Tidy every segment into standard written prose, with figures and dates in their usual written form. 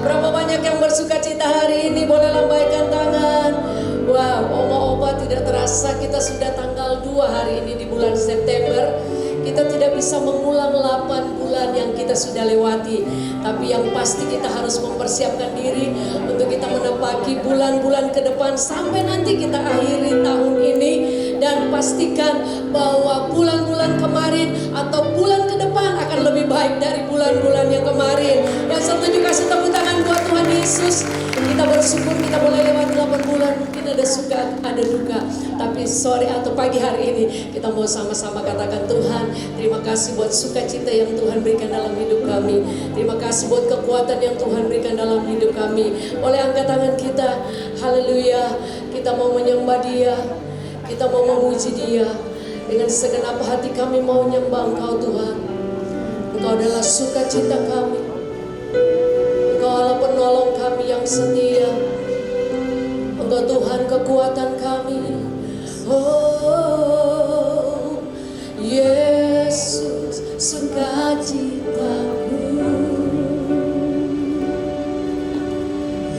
Berapa banyak yang bersuka cita hari ini? Boleh lambaikan tangan. Wah, oma-opa tidak terasa kita sudah tanggal 2 hari ini di bulan September. Kita tidak bisa mengulang 8 bulan yang kita sudah lewati. Tapi yang pasti kita harus mempersiapkan diri untuk kita menepaki bulan-bulan ke depan sampai nanti kita akhiri tahun ini. Dan pastikan bahwa bulan-bulan kemarin atau bulan ke depan akan lebih baik dari bulan-bulan yang kemarin. Yang setuju kasih tepuk tangan buat Tuhan Yesus. Kita bersyukur kita boleh lewat 8 bulan. Mungkin ada suka, ada duka. Tapi sore atau pagi hari ini kita mau sama-sama katakan, Tuhan, terima kasih buat sukacita yang Tuhan berikan dalam hidup kami. Terima kasih buat kekuatan yang Tuhan berikan dalam hidup kami. Oleh angkat tangan kita, haleluya. Kita mau menyembah Dia. Kita mau memuji Dia. Dengan segenap hati kami mau menyembah Engkau, Tuhan. Engkau adalah sukacita kami. Engkau adalah penolong kami yang setia. Engkau Tuhan kekuatan kami. Oh, Yesus sukacitaku.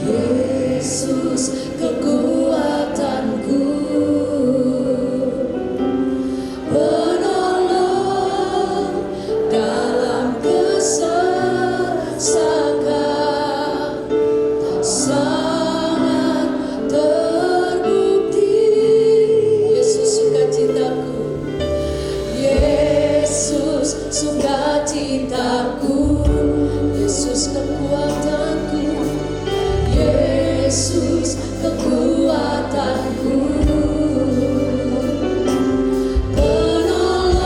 Yesus kekuatanku. Penolong dalam kesesakan. Sangat terbukti. Yesus sukacitaku. Yesus sukacitaku. Yesus kekuatanku. Yesus kekuatanku. Penolong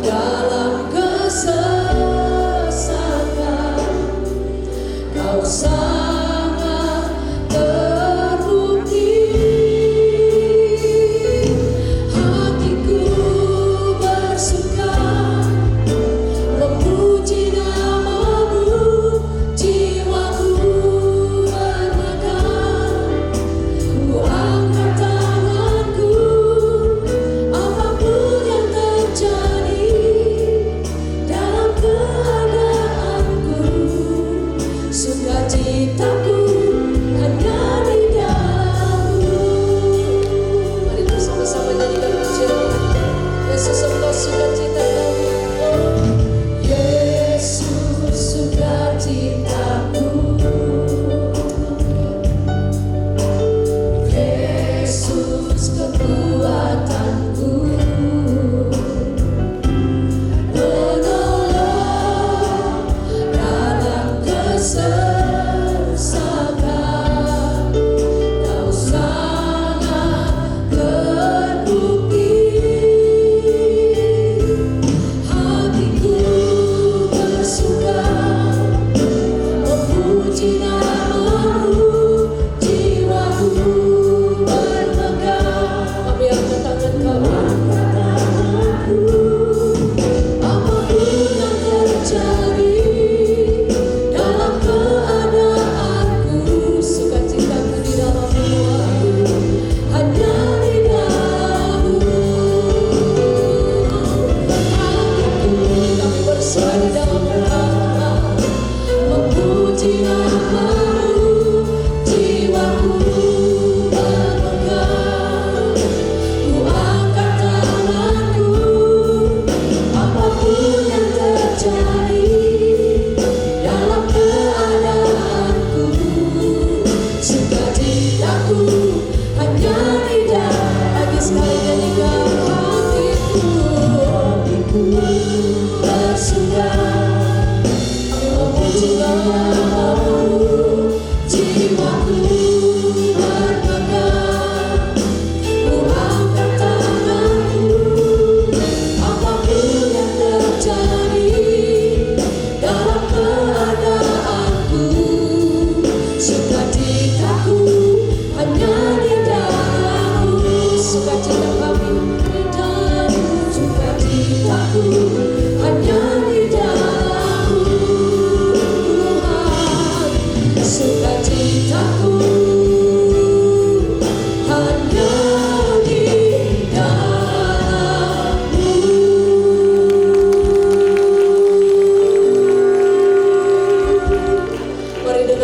dalam kesesakan. Kau sangat terbukti. Hatiku bersuka memuji nama-Mu, jiwaku bermegah. Ku angkat tanganku, apapun yang terjadi dalam keadaanku. Sukacita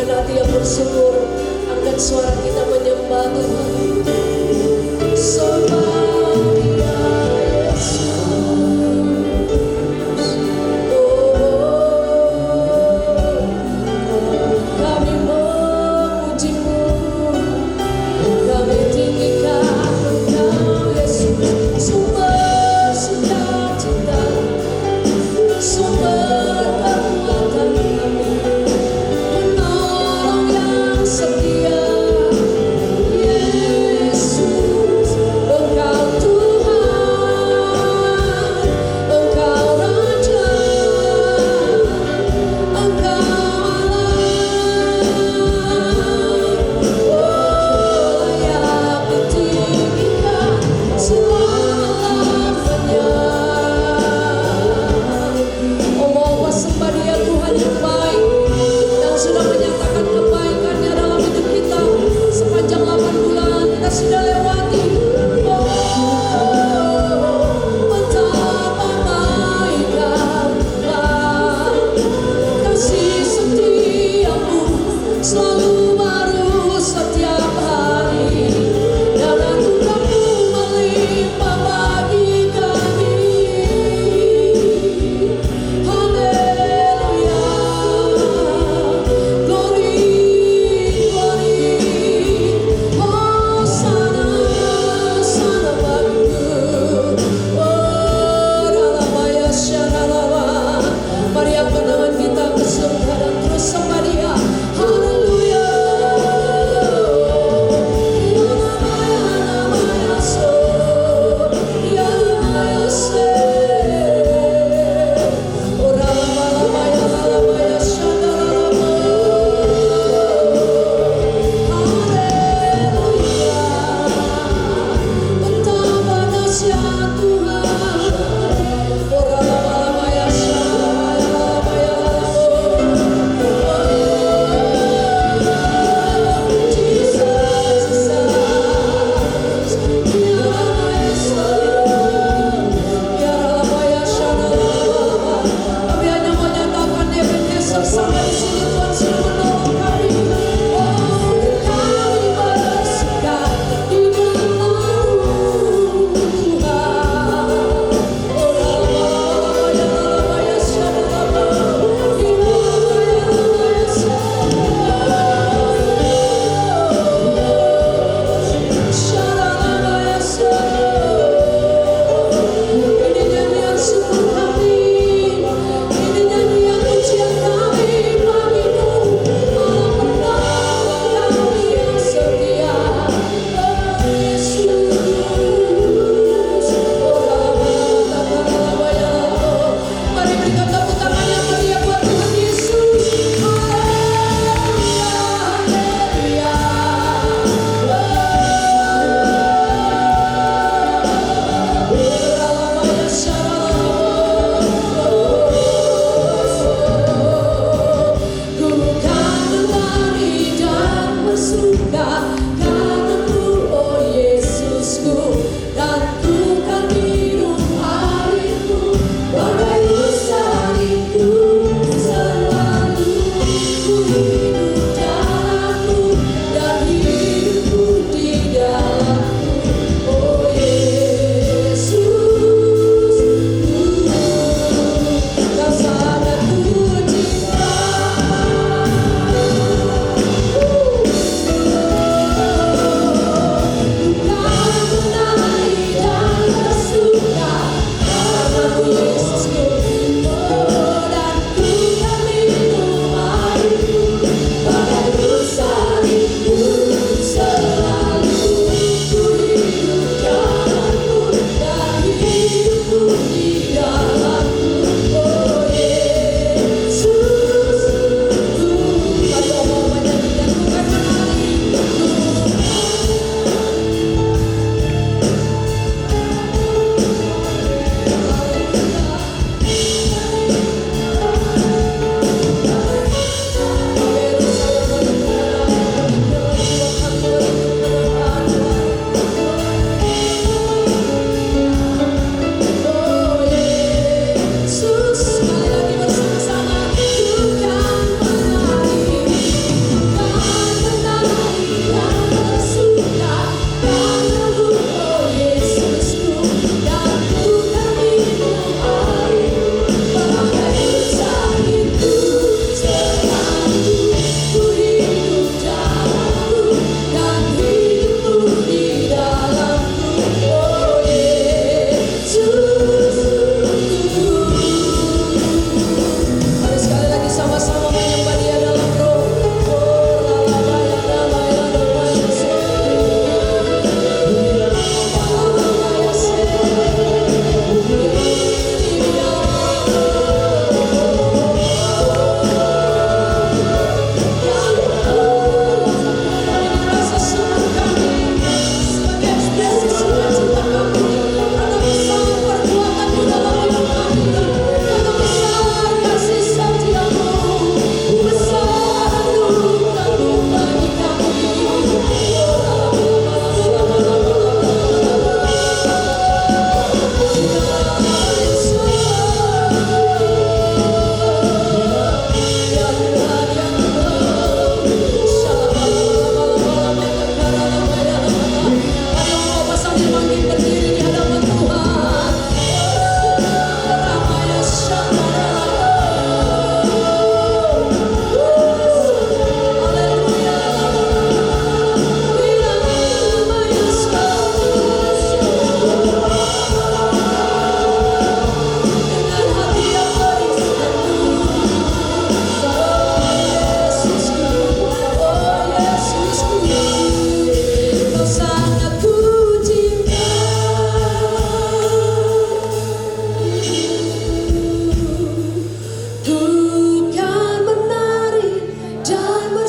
dengan hati yang bersyukur, angkat suara kita menyembah Tuhan. Sembah Dia Yesus. Kami memuji-Mu, kami tinggikan Engkau Yesus, sumber sukacita, sumber kekuatan kami, penolong yang setia, Yesus.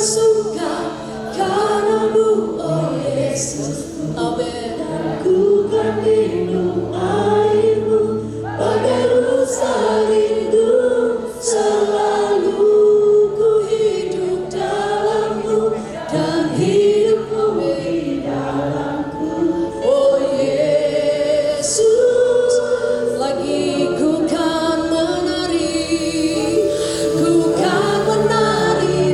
bersuka karena-Mu, oh Yesus. Amin. Ku kan minum air-Mu, bagai rusa rindu, selalu ku hidup dalam-Mu, dan hidupku di dalamku. Oh Yesus, lagi ku kan menari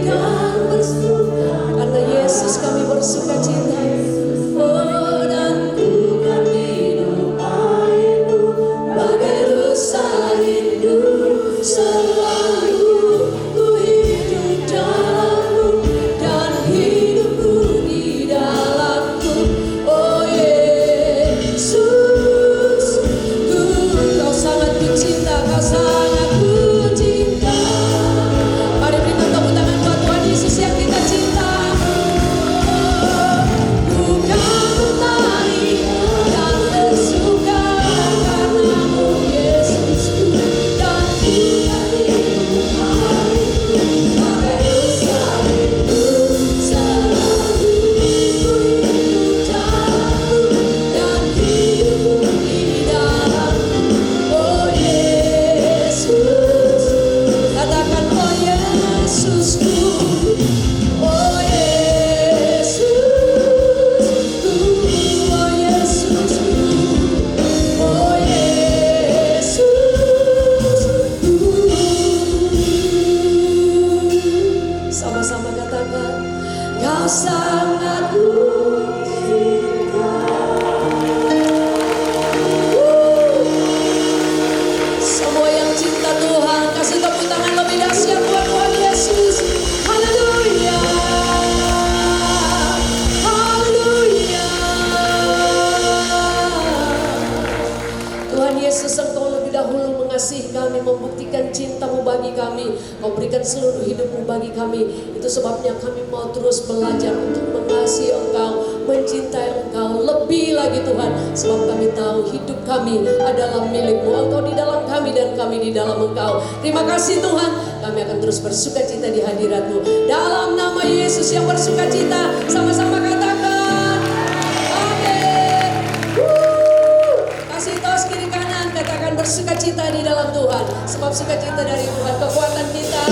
dan bersuka, karena Yesus kami bersuka cita. Oh, dan Ku kan minum air-Mu, bagai rusa rindu, selalu ku hidup dalam-Mu, dan hidupku di dalamku. oh Yesus, Kau sangat ku cinta, Kau sangat ku cinta. Mari berikan tepuk tangan buat Tuhan Yesus yang kita cinta. Ku kan menari dan bersuka karena-Mu, Yesusku, dan ku kan minum air-Mu, bagai rusa rindu, selalu ku hidup dalam-Mu, dan hidupku di dalam-Mu. Oh Yesus, katakan oh Yesusku, oh Yesusku, oh Yesusku, oh Yesusku. Sama-sama katakan, Kau sangat ku cinta. Semua yang cinta Tuhan, kasih tepuk tangan lebih dahsyat buat Tuhan Yesus. Haleluya, haleluya. Tuhan Yesus, Engkau lebih dahulu mengasihi kami, membuktikan cinta-Mu bagi kami. Kau berikan seluruh hidup-Mu bagi kami. Itu sebabnya kami mau terus belajar untuk mengasihi Engkau, mencintai Engkau lebih lagi Tuhan. Sebab kami tahu hidup kami adalah milik-Mu. Engkau di dalam kami dan kami di dalam Engkau. Terima kasih Tuhan. Kami akan terus bersuka cita di hadirat-Mu. Dalam nama Yesus yang bersuka cita, sama-sama katakan amin. Kasih tos kiri kanan, katakan bersuka cita di dalam Tuhan. Sebab sukacita dari Tuhan kekuatan kita.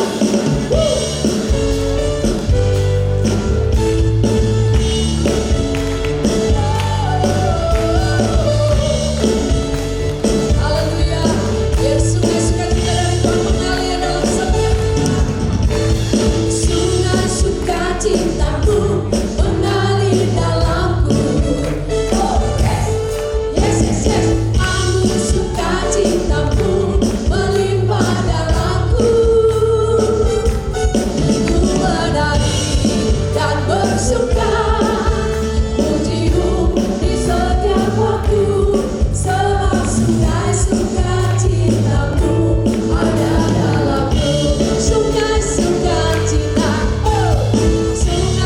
Haleluya. Biar sungai sukacita dari Tuhan mengalir dalam setiap kita. Sungai sukacita-Mu mengalir dalamku. Oh yes, yes, yes. Angin sukacita-Mu melimpah dalamku. Ku menari dan bersuka, puji-Mu di setiap waktu. Sebab sungai sukacita-Mu ada dalamku. Sungai sukacita, oh, sungai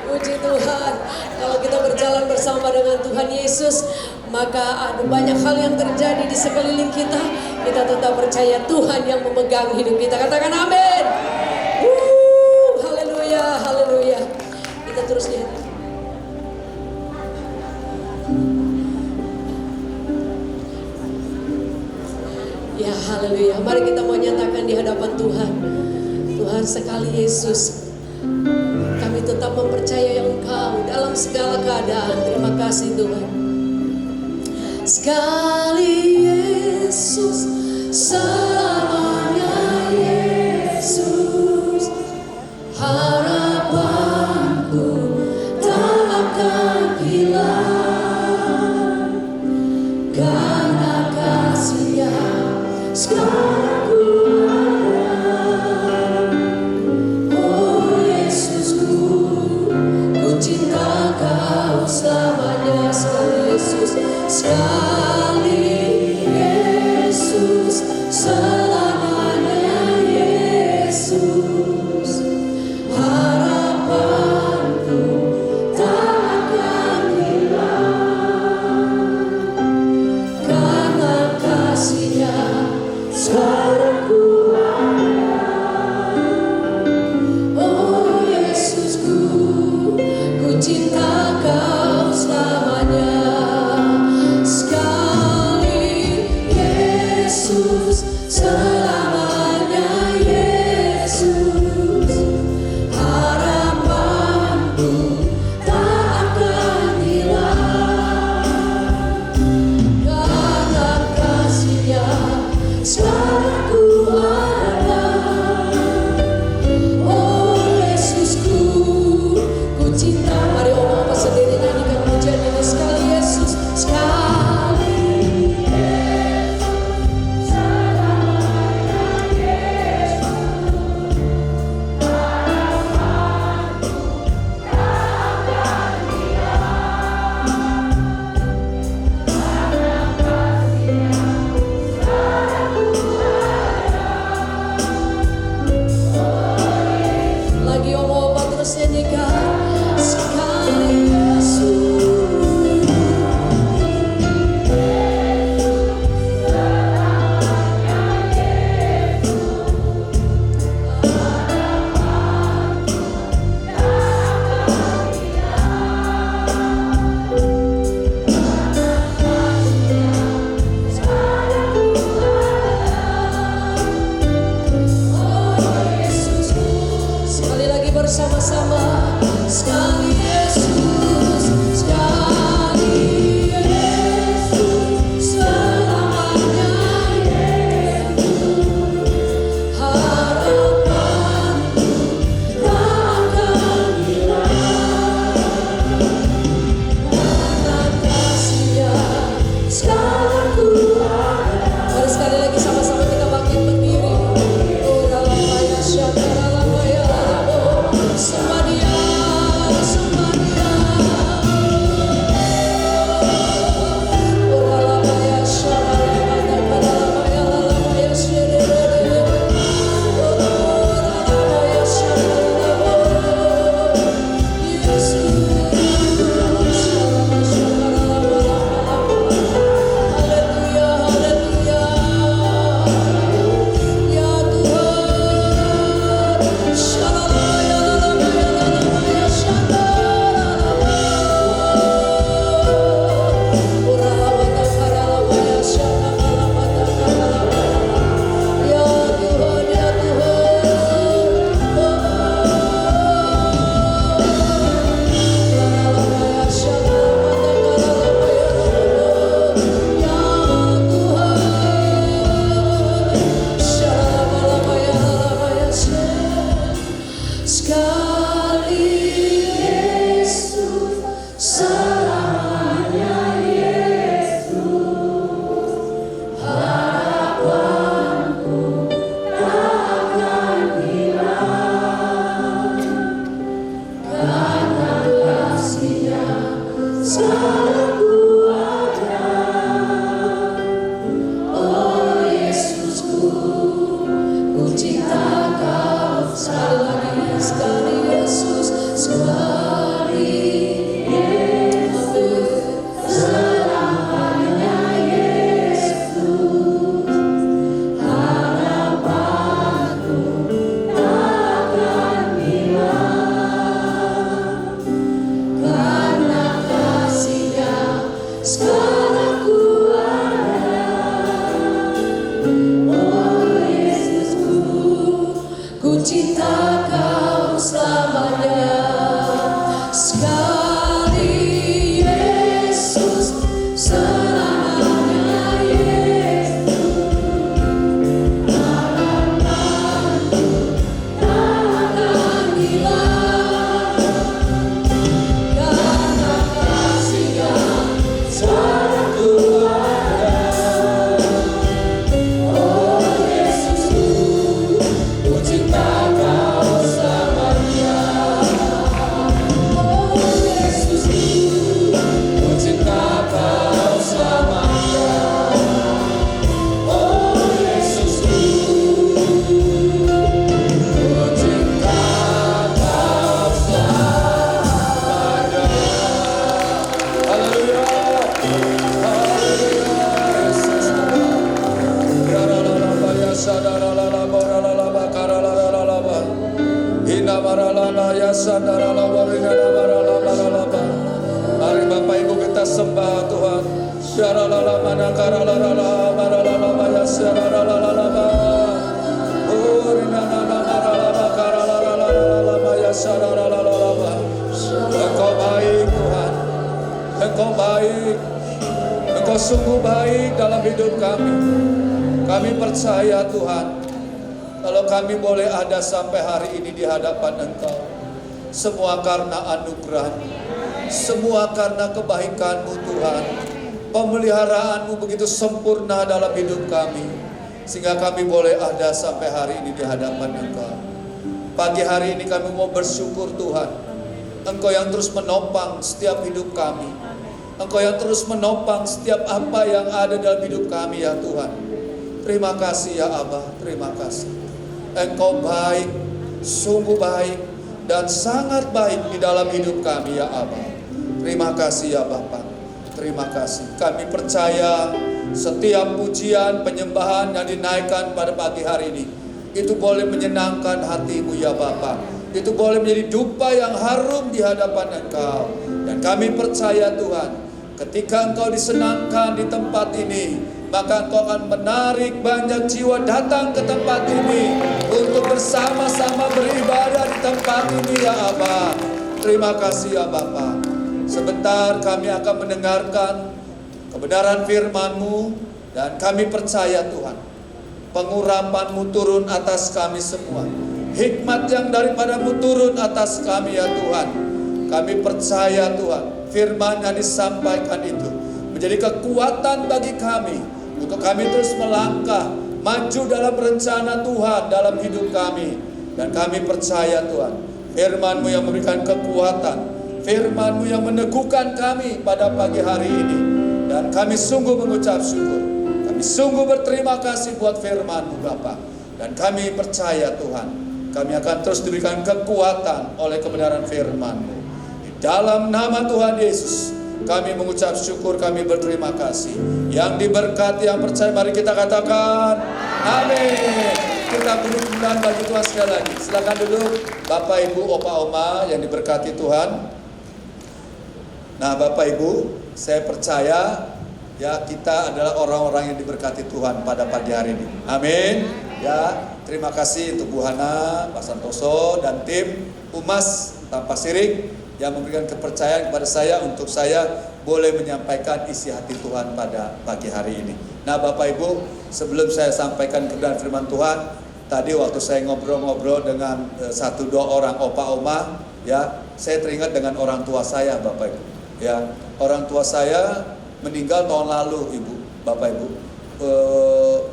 Puji Tuhan, kalau kita berjalan bersama dengan Tuhan Yesus, maka ada banyak hal yang terjadi di sekeliling kita. Kita tetap percaya Tuhan yang memegang hidup kita. Katakan amin. Haleluya, haleluya. Kita terus lihat. Ya, haleluya. Mari kita mau nyatakan di hadapan Tuhan. Tuhan sekali Yesus, kami tetap mempercayai Engkau dalam segala keadaan. Terima kasih Tuhan. Sekali Yesus, selamanya Yesus, harapanku tak akan hilang, karena kasih-Nya sekarang ku ada. Oh Yesusku, ku cinta Kau selamanya. Sekali Yesus, sekali Yesus, selamanya Yesus, harapanku tak akan hilang, karena kasih-Nya sekarang ku ada. Oh Yesusku, ku cinta Kau selamanya. Sekali Yesus, selamanya Yesus, harapanku tak akan hilang, karena kasih-Nya sekarang ku ada. Oh Yesusku, ku cinta. Mari omong-omong sendiri nyanyikan pujian ini. Sekali Yesus, sekali Yesus, selamanya Yesus, harapanku tak akan hilang, karena kasih-Nya sekarang ku ada. Lagi omong-omong terus nyanyikan. Sekali Yesus, sekali lagi bersama-sama. Sekali Yesus, sekali Yesus, selamanya Yesus, harapanku tak akan hilang, karena kasih-Nya sekarang ku ada. Mari sekali lagi sama-sama kita bangkit berdiri. Oh dalam maya syakara lamaya, oh sembah Dia, sekali Yesus, selamanya Yesus. Harapanku takkan hilang, karena kasih yang selalu ada. Oh Yesusku, ku cinta Kau selamanya. Oh Yesusku, ku cinta Kau selamanya. Oh Yesusku, ku cinta Kau selamanya. Haleluya. Haleluya. Yesus Tuhan. Ralalalaba ya sadaralaba ralalaba karalalaba. Hinamaralala ya sadaralaba rinanamaralaba. Mari Bapak Ibu kita sembah Tuhan. Syaralalaba nakaralalaba ralalaba ya sadaralaba. Oh rinanamaralaba karalalaba ya sadaralaba. Engkau baik Tuhan. Engkau baik, Engkau sungguh baik dalam hidup kami. Kami percaya Tuhan, kalau kami boleh ada sampai hari ini di hadapan Engkau, semua karena anugerah, semua karena kebaikan-Mu Tuhan. Pemeliharaan-Mu begitu sempurna dalam hidup kami, sehingga kami boleh ada sampai hari ini di hadapan Engkau. Pagi hari ini kami mau bersyukur Tuhan, Engkau yang terus menopang setiap hidup kami. Engkau yang terus menopang setiap apa yang ada dalam hidup kami ya Tuhan. Terima kasih ya Abah, terima kasih. Engkau baik, sungguh baik, dan sangat baik di dalam hidup kami ya Abah. Terima kasih ya Bapak, terima kasih. Kami percaya setiap pujian, penyembahan yang dinaikkan pada pagi hari ini, itu boleh menyenangkan hati-Mu ya Bapak. Itu boleh menjadi dupa yang harum di hadapan Engkau. Dan kami percaya Tuhan, ketika Engkau disenangkan di tempat ini, maka Engkau akan menarik banyak jiwa datang ke tempat ini untuk bersama-sama beribadah di tempat ini ya Abah. Terima kasih ya Bapak. Sebentar kami akan mendengarkan kebenaran firman-Mu, dan kami percaya Tuhan, pengurapan-Mu turun atas kami semua. Hikmat yang daripada-Mu turun atas kami ya Tuhan. Kami percaya Tuhan, firman yang disampaikan itu menjadi kekuatan bagi kami untuk kami terus melangkah maju dalam rencana Tuhan dalam hidup kami. Dan kami percaya Tuhan, firman-Mu yang memberikan kekuatan, firman-Mu yang meneguhkan kami pada pagi hari ini. Dan kami sungguh mengucap syukur, kami sungguh berterima kasih buat firman-Mu Bapa. Dan kami percaya Tuhan, kami akan terus diberikan kekuatan oleh kebenaran firman-Mu. Dalam nama Tuhan Yesus, kami mengucap syukur, kami berterima kasih. Yang diberkati, yang percaya, mari kita katakan amin. Kita beri kemuliaan bagi Tuhan sekali lagi. Silakan duduk Bapak Ibu, Opa Oma yang diberkati Tuhan. Nah Bapak Ibu, saya percaya ya kita adalah orang-orang yang diberkati Tuhan pada pagi hari ini. Amin. Ya, terima kasih untuk Bu Hana, Pak Santoso, dan tim Humas Tanpa Sirik yang memberikan kepercayaan kepada saya untuk saya boleh menyampaikan isi hati Tuhan pada pagi hari ini. Nah Bapak Ibu, sebelum saya sampaikan kebenaran firman Tuhan, tadi waktu saya ngobrol-ngobrol dengan satu dua orang Opa Oma, ya saya teringat dengan orang tua saya Bapak Ibu. Ya, orang tua saya meninggal tahun lalu Ibu, Bapak Ibu,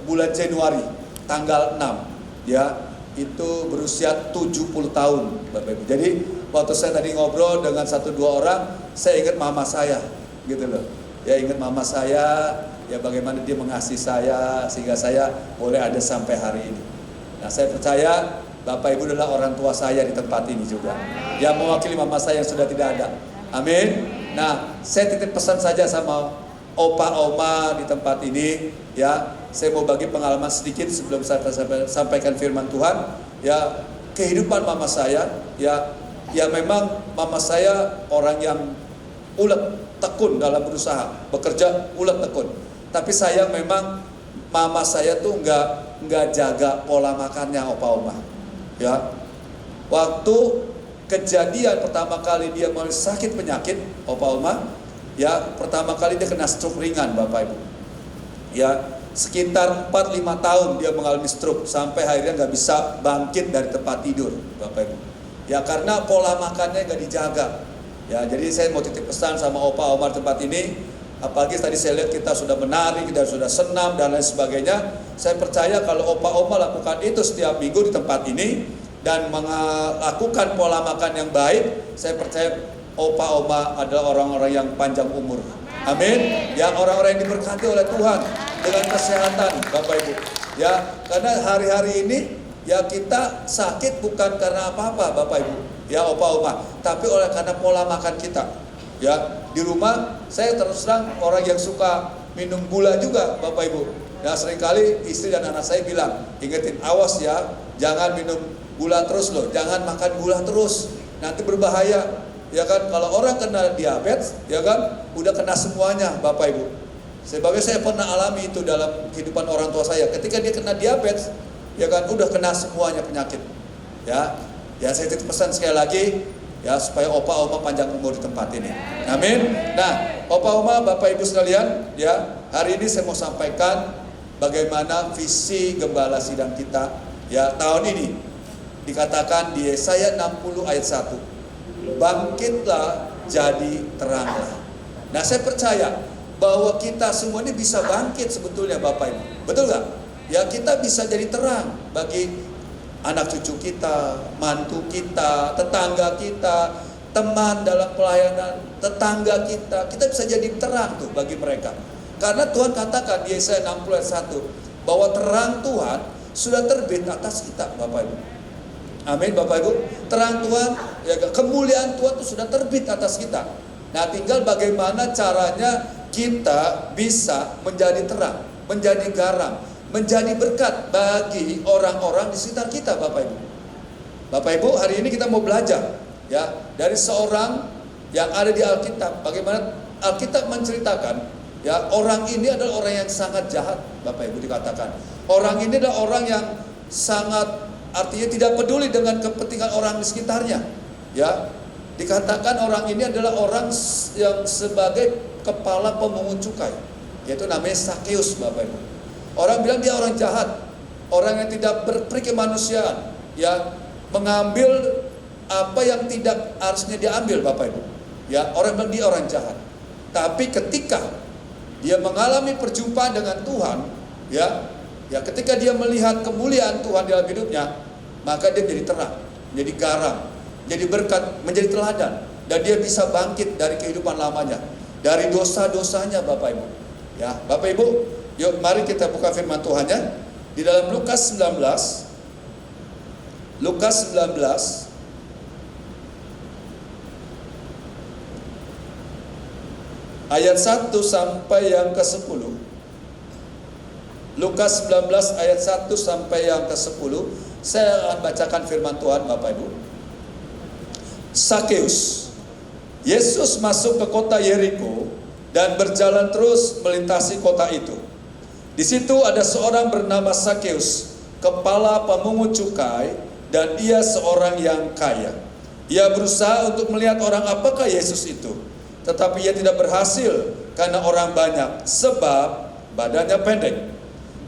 bulan Januari tanggal 6, ya itu berusia 70 tahun Bapak Ibu. Jadi waktu saya tadi ngobrol dengan satu dua orang, saya ingat mama saya, gitu loh. Ya ingat mama saya, ya bagaimana dia mengasihi saya sehingga saya boleh ada sampai hari ini. Nah saya percaya Bapak Ibu adalah orang tua saya di tempat ini juga, yang mewakili mama saya yang sudah tidak ada. Amin. Nah saya titip pesan saja sama Opa Oma di tempat ini, ya saya mau bagi pengalaman sedikit sebelum saya sampaikan firman Tuhan. Ya kehidupan mama saya, ya memang mama saya orang yang ulet tekun dalam berusaha, bekerja ulet tekun. Tapi sayang memang mama saya tuh nggak jaga pola makannya Opa Oma. Ya, waktu kejadian pertama kali dia mulai sakit penyakit, Opa Oma, ya pertama kali dia kena stroke ringan Bapak Ibu. Ya, sekitar 4-5 tahun dia mengalami stroke sampai akhirnya nggak bisa bangkit dari tempat tidur Bapak Ibu. Ya karena pola makannya nggak dijaga. Ya, jadi saya mau titip pesan sama Opa Oma tempat ini. Apalagi tadi saya lihat kita sudah menari, kita sudah senam dan lain sebagainya. Saya percaya kalau Opa Oma lakukan itu setiap minggu di tempat ini dan melakukan pola makan yang baik, saya percaya Opa Oma adalah orang-orang yang panjang umur. Amin. Ya, orang-orang yang diberkati oleh Tuhan dengan kesehatan Bapak Ibu. Ya, karena hari-hari ini ya kita sakit bukan karena apa-apa Bapak Ibu. Ya Opa Oma, tapi karena pola makan kita. Ya, di rumah saya terus terang orang yang suka minum gula juga Bapak Ibu. Ya, seringkali istri dan anak saya bilang, ingetin, awas ya, jangan minum gula terus loh, jangan makan gula terus, nanti berbahaya. Ya kan, kalau orang kena diabetes, ya kan, udah kena semuanya Bapak Ibu. Sebabnya saya pernah alami itu dalam kehidupan orang tua saya. Ketika dia kena diabetes, ya kan, udah kena semuanya penyakit. Ya, saya titip pesan sekali lagi, ya supaya Opa Oma panjang umur di tempat ini. Amin. Nah, Opa Oma, Bapak Ibu sekalian, ya hari ini saya mau sampaikan bagaimana visi gembala sidang kita. Ya tahun ini dikatakan di Yesaya 60 ayat 1. Bangkitlah jadi teranglah. Nah saya percaya bahwa kita semua ini bisa bangkit sebetulnya Bapak Ibu. Betul gak? Ya kita bisa jadi terang bagi anak cucu kita, mantu kita, tetangga kita, teman dalam pelayanan, tetangga kita. Kita bisa jadi terang tuh bagi mereka. Karena Tuhan katakan di Yesaya 60 ayat 1 bahwa terang Tuhan sudah terbit atas kita Bapak Ibu. Amin Bapak Ibu. Terang Tuhan, ya, kemuliaan Tuhan itu sudah terbit atas kita. Nah tinggal bagaimana caranya kita bisa menjadi terang, menjadi garam, menjadi berkat bagi orang-orang di sekitar kita Bapak Ibu. Bapak Ibu, hari ini kita mau belajar ya dari seorang yang ada di Alkitab. Bagaimana Alkitab menceritakan ya orang ini adalah orang yang sangat jahat Bapak Ibu dikatakan. Orang ini adalah orang yang sangat, artinya tidak peduli dengan kepentingan orang di sekitarnya. Ya, dikatakan orang ini adalah orang yang sebagai kepala pemungut cukai, yaitu namanya Sakeus Bapak Ibu. Orang bilang dia orang jahat, orang yang tidak berperi kemanusiaan, ya mengambil apa yang tidak harusnya diambil Bapak Ibu. Ya, orang bilang dia orang jahat. Tapi ketika dia mengalami perjumpaan dengan Tuhan, ya ketika dia melihat kemuliaan Tuhan dalam hidupnya, maka dia menjadi terang, menjadi garam, menjadi berkat, menjadi teladan, dan dia bisa bangkit dari kehidupan lamanya, dari dosa-dosanya Bapak Ibu. Ya, Bapak Ibu, yuk mari kita buka firman Tuhannya di dalam Lukas 19 ayat 1 sampai yang ke-10. Lukas 19 ayat 1 sampai yang ke-10. Saya akan bacakan firman Tuhan Bapak Ibu. Sakeus. Yesus masuk ke kota Yeriko dan berjalan terus melintasi kota itu. Di situ ada seorang bernama Sakeus, kepala pemungut cukai, dan ia seorang yang kaya. Ia berusaha untuk melihat orang apakah Yesus itu, tetapi ia tidak berhasil karena orang banyak, sebab badannya pendek.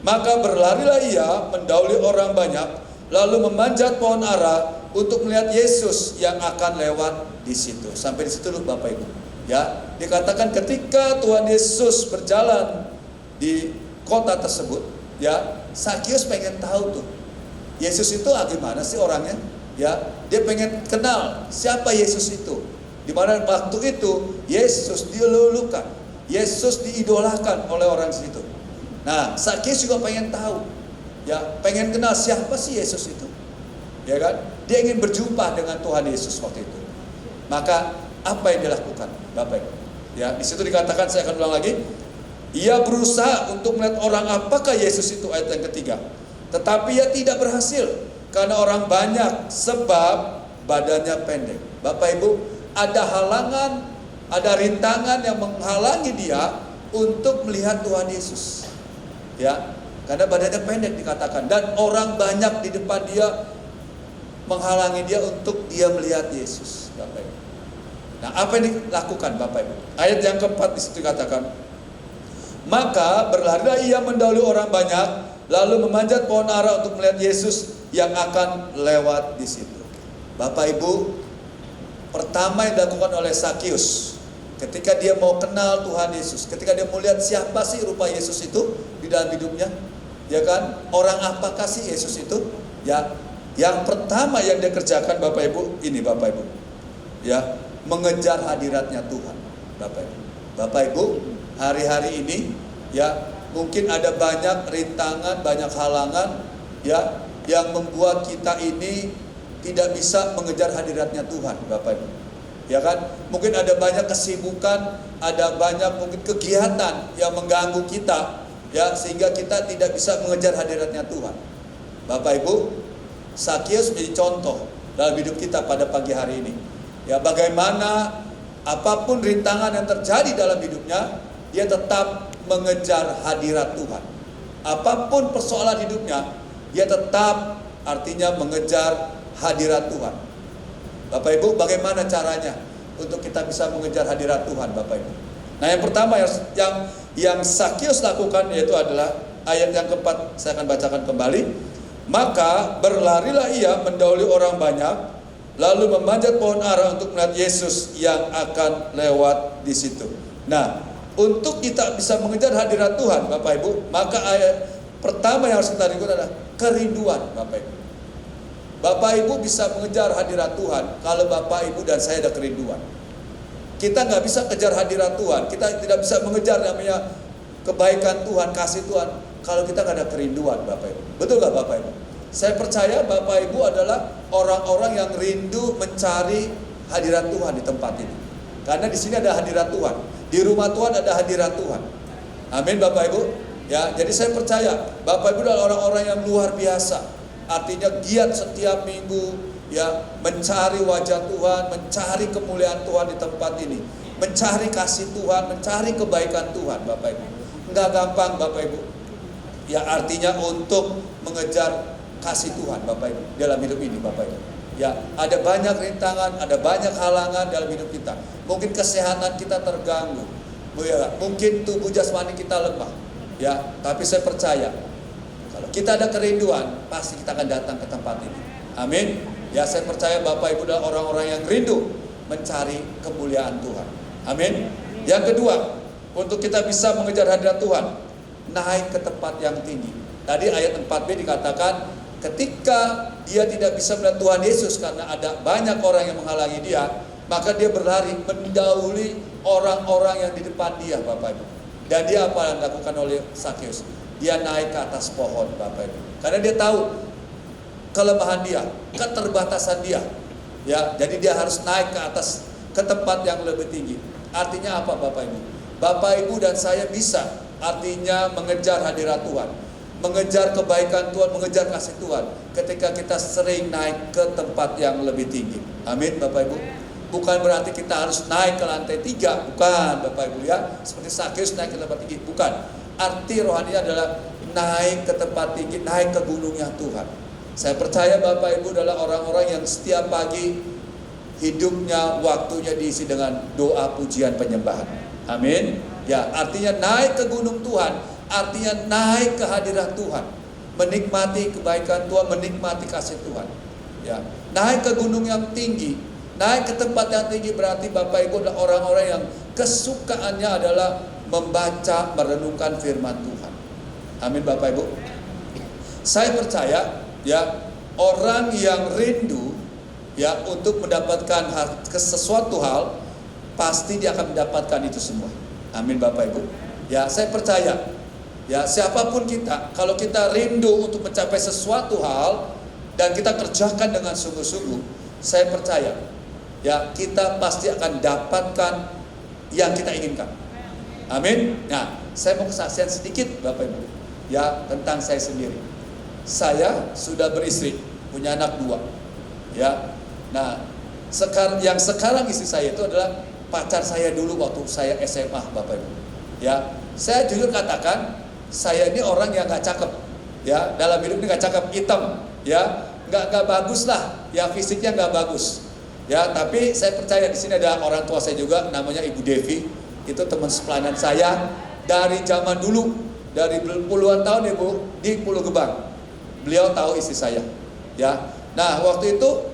Maka berlarilah ia mendahului orang banyak, lalu memanjat pohon ara untuk melihat Yesus yang akan lewat di situ. Sampai di situ dulu Bapak Ibu. Ya, dikatakan ketika Tuhan Yesus berjalan di kota tersebut, ya, Sakeus pengen tahu tuh, Yesus itu gimana sih orangnya? Ya, dia pengen kenal siapa Yesus itu. Di mana waktu itu Yesus dilulukan, Yesus diidolakan oleh orang situ. Nah, Sakeus juga pengen tahu, ya, pengen kenal siapa sih Yesus itu, ya kan? Dia ingin berjumpa dengan Tuhan Yesus waktu itu. Maka apa yang dilakukan, Bapak Ibu? Ya, di situ dikatakan, saya akan ulang lagi. Ia berusaha untuk melihat orang apakah Yesus itu, ayat yang ketiga. Tetapi ia tidak berhasil karena orang banyak, sebab badannya pendek. Bapak Ibu, ada halangan, ada rintangan yang menghalangi dia untuk melihat Tuhan Yesus. Ya, karena badannya pendek dikatakan, dan orang banyak di depan dia, menghalangi dia untuk dia melihat Yesus, Bapak Ibu. Nah, apa yang dilakukan Bapak Ibu? Ayat yang keempat di situ katakan, maka berlarilah ia mendahului orang banyak, lalu memanjat pohon ara untuk melihat Yesus yang akan lewat di situ. Bapak Ibu, pertama yang dilakukan oleh Sakius ketika dia mau kenal Tuhan Yesus, ketika dia mau lihat siapa sih rupa Yesus itu di dalam hidupnya, ya kan? Orang apakah sih Yesus itu? Ya, yang pertama yang dia kerjakan Bapak Ibu, ini Bapak Ibu, ya, mengejar hadiratnya Tuhan, Bapak Ibu. Bapak Ibu, hari-hari ini, ya, mungkin ada banyak rintangan, banyak halangan, ya, yang membuat kita ini tidak bisa mengejar hadiratnya Tuhan, Bapak Ibu. Ya kan? Mungkin ada banyak kesibukan, ada banyak mungkin kegiatan yang mengganggu kita, ya, sehingga kita tidak bisa mengejar hadiratnya Tuhan. Bapak Ibu, Sakius menjadi contoh dalam hidup kita pada pagi hari ini. Ya, bagaimana apapun rintangan yang terjadi dalam hidupnya, dia tetap mengejar hadirat Tuhan. Apapun persoalan hidupnya, dia tetap artinya mengejar hadirat Tuhan. Bapak Ibu, bagaimana caranya untuk kita bisa mengejar hadirat Tuhan, Bapak Ibu? Nah, yang pertama yang Sakius lakukan yaitu adalah ayat yang keempat, saya akan bacakan kembali. Maka berlarilah ia mendahului orang banyak, lalu memanjat pohon ara untuk melihat Yesus yang akan lewat di situ. Nah, untuk kita bisa mengejar hadirat Tuhan, Bapak Ibu, maka ayat pertama yang harus kita lakukan adalah kerinduan, Bapak Ibu. Bapak Ibu bisa mengejar hadirat Tuhan kalau Bapak Ibu dan saya ada kerinduan. Kita nggak bisa kejar hadirat Tuhan, kita tidak bisa mengejar namanya kebaikan Tuhan, kasih Tuhan, kalau kita nggak ada kerinduan, Bapak Ibu. Betul nggak Bapak Ibu? Saya percaya Bapak Ibu adalah orang-orang yang rindu mencari hadirat Tuhan di tempat ini. Karena di sini ada hadirat Tuhan, di rumah Tuhan ada hadirat Tuhan. Amin Bapak Ibu. Ya, jadi saya percaya Bapak Ibu adalah orang-orang yang luar biasa. Artinya giat setiap minggu, ya, mencari wajah Tuhan, mencari kemuliaan Tuhan di tempat ini, mencari kasih Tuhan, mencari kebaikan Tuhan, Bapak Ibu. Enggak gampang Bapak Ibu. Ya, artinya untuk mengejar kasih Tuhan, Bapak Ibu, dalam hidup ini, Bapak Ibu. Ya, ada banyak rintangan, ada banyak halangan dalam hidup kita. Mungkin kesehatan kita terganggu, ya, mungkin tubuh jasmani kita lemah, ya. Tapi saya percaya kalau kita ada kerinduan, pasti kita akan datang ke tempat ini. Amin. Ya, saya percaya Bapak Ibu adalah orang-orang yang rindu mencari kemuliaan Tuhan. Amin. Yang kedua, untuk kita bisa mengejar hadirat Tuhan, naik ke tempat yang tinggi. Tadi ayat 4b dikatakan, ketika dia tidak bisa melihat Tuhan Yesus karena ada banyak orang yang menghalangi dia, maka dia berlari mendahului orang-orang yang di depan dia, Bapak Ibu. Dan dia apa yang dilakukan oleh Sakius? Dia naik ke atas pohon, Bapak Ibu. Karena dia tahu kelemahan dia, keterbatasan dia. Ya, jadi dia harus naik ke atas, ke tempat yang lebih tinggi. Artinya apa Bapak Ibu? Bapak Ibu dan saya bisa artinya mengejar hadirat Tuhan, mengejar kebaikan Tuhan, mengejar kasih Tuhan ketika kita sering naik ke tempat yang lebih tinggi. Amin Bapak Ibu. Bukan berarti kita harus naik ke lantai 3, bukan Bapak Ibu ya. Seperti Sakius naik ke tempat tinggi, bukan. Arti rohani adalah naik ke tempat tinggi, naik ke gunungnya Tuhan. Saya percaya Bapak Ibu adalah orang-orang yang setiap pagi hidupnya, waktunya diisi dengan doa, pujian, penyembahan. Amin. Ya, artinya naik ke gunung Tuhan, artinya naik ke hadirat Tuhan, menikmati kebaikan Tuhan, menikmati kasih Tuhan. Ya, naik ke gunung yang tinggi, naik ke tempat yang tinggi berarti Bapak Ibu adalah orang-orang yang kesukaannya adalah membaca, merenungkan firman Tuhan. Amin Bapak Ibu. Saya percaya ya, orang yang rindu ya untuk mendapatkan sesuatu hal, pasti dia akan mendapatkan itu semua. Amin Bapak Ibu. Ya, saya percaya ya, siapapun kita, kalau kita rindu untuk mencapai sesuatu hal dan kita kerjakan dengan sungguh-sungguh, saya percaya ya, kita pasti akan dapatkan yang kita inginkan. Amin. Nah, saya mau kesaksian sedikit Bapak Ibu ya, tentang saya sendiri. Saya sudah beristri, punya anak 2. Ya. Nah, yang sekarang istri saya itu adalah pacar saya dulu waktu saya SMA, Bapak Ibu. Ya, saya jujur katakan, saya ini orang yang nggak cakep. Ya, dalam hidup ini nggak cakep, hitam. Ya, nggak bagus lah, ya fisiknya nggak bagus. Ya, tapi saya percaya di sini ada orang tua saya juga, namanya Ibu Devi. Itu teman sepelanan saya dari zaman dulu, dari puluhan tahun Ibu di Pulau Gebang. Beliau tahu istri saya. Ya, nah waktu itu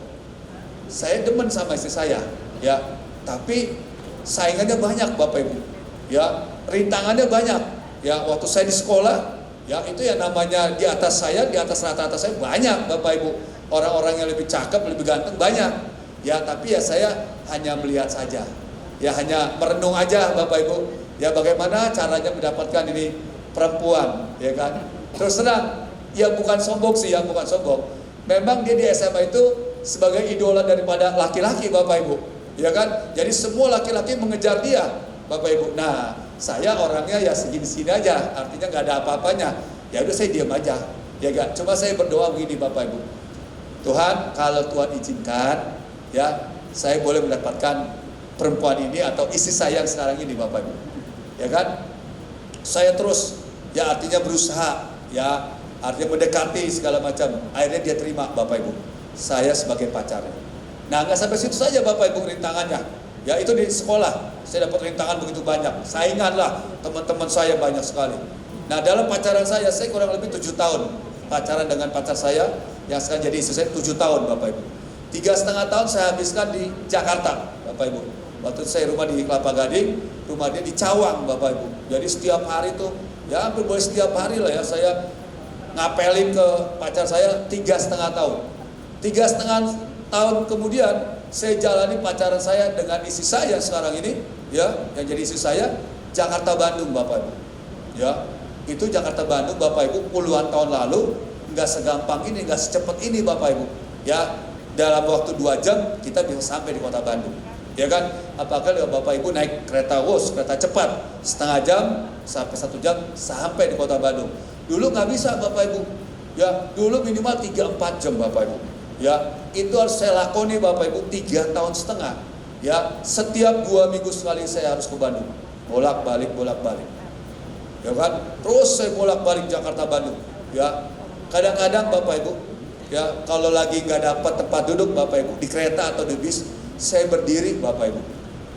saya demen sama istri saya. Ya, tapi saingannya banyak Bapak Ibu. Ya, rintangannya banyak. Ya, waktu saya di sekolah, ya itu yang namanya di atas saya, di atas rata-rata saya banyak Bapak Ibu. Orang-orang yang lebih cakep, lebih ganteng banyak. Ya, tapi ya saya hanya melihat saja. Ya, hanya merenung aja Bapak Ibu. Ya, bagaimana caranya mendapatkan ini perempuan, ya kan? Terus terang, ya bukan sombong sih, ya bukan sombong. Memang dia di SMA itu sebagai idola daripada laki-laki Bapak Ibu. Ya kan? Jadi semua laki-laki mengejar dia Bapak Ibu. Nah, saya orangnya ya segini-segini aja, artinya nggak ada apa-apanya. Ya udah saya diam aja, ya kan? Cuma saya berdoa begini Bapak Ibu. Tuhan, kalau Tuhan izinkan, ya saya boleh mendapatkan perempuan ini atau istri saya yang sekarang ini Bapak Ibu. Ya kan? Saya terus, ya artinya berusaha, ya artinya mendekati segala macam. Akhirnya dia terima Bapak Ibu, saya sebagai pacarnya. Nah, nggak sampai situ saja Bapak Ibu rintangannya. Ya itu di sekolah, saya dapat rintangan begitu banyak. Saingan lah, teman-teman saya banyak sekali. Nah, dalam pacaran saya kurang lebih 7 tahun. Pacaran dengan pacar saya, yang sekarang jadi istri saya 7 tahun Bapak Ibu. 3,5 tahun saya habiskan di Jakarta Bapak Ibu. Waktu itu saya rumah di Kelapa Gading, rumah dia di Cawang Bapak Ibu. Jadi setiap hari tuh, ya hampir boleh setiap hari lah ya, saya ngapelin ke pacar saya 3,5 tahun. 3,5 tahun kemudian saya jalani pacaran saya dengan istri saya sekarang ini, ya, yang jadi istri saya, Jakarta Bandung Bapak Ibu. Ya, itu Jakarta Bandung Bapak Ibu puluhan tahun lalu, nggak segampang ini, nggak secepat ini Bapak Ibu. Ya, dalam waktu 2 jam kita bisa sampai di kota Bandung. Ya kan? Apakah Bapak Ibu naik kereta kereta cepat, setengah jam sampai 1 jam sampai di kota Bandung. Dulu nggak bisa Bapak Ibu. Ya, dulu minimal 3-4 jam Bapak Ibu. Ya, itu harus saya lakoni Bapak Ibu 3,5 tahun. Ya, setiap 2 minggu sekali saya harus ke Bandung. Bolak-balik. Ya kan? Terus saya bolak-balik Jakarta Bandung. Ya, kadang-kadang Bapak Ibu, ya kalau lagi nggak dapat tempat duduk Bapak Ibu di kereta atau di bis, saya berdiri Bapak Ibu.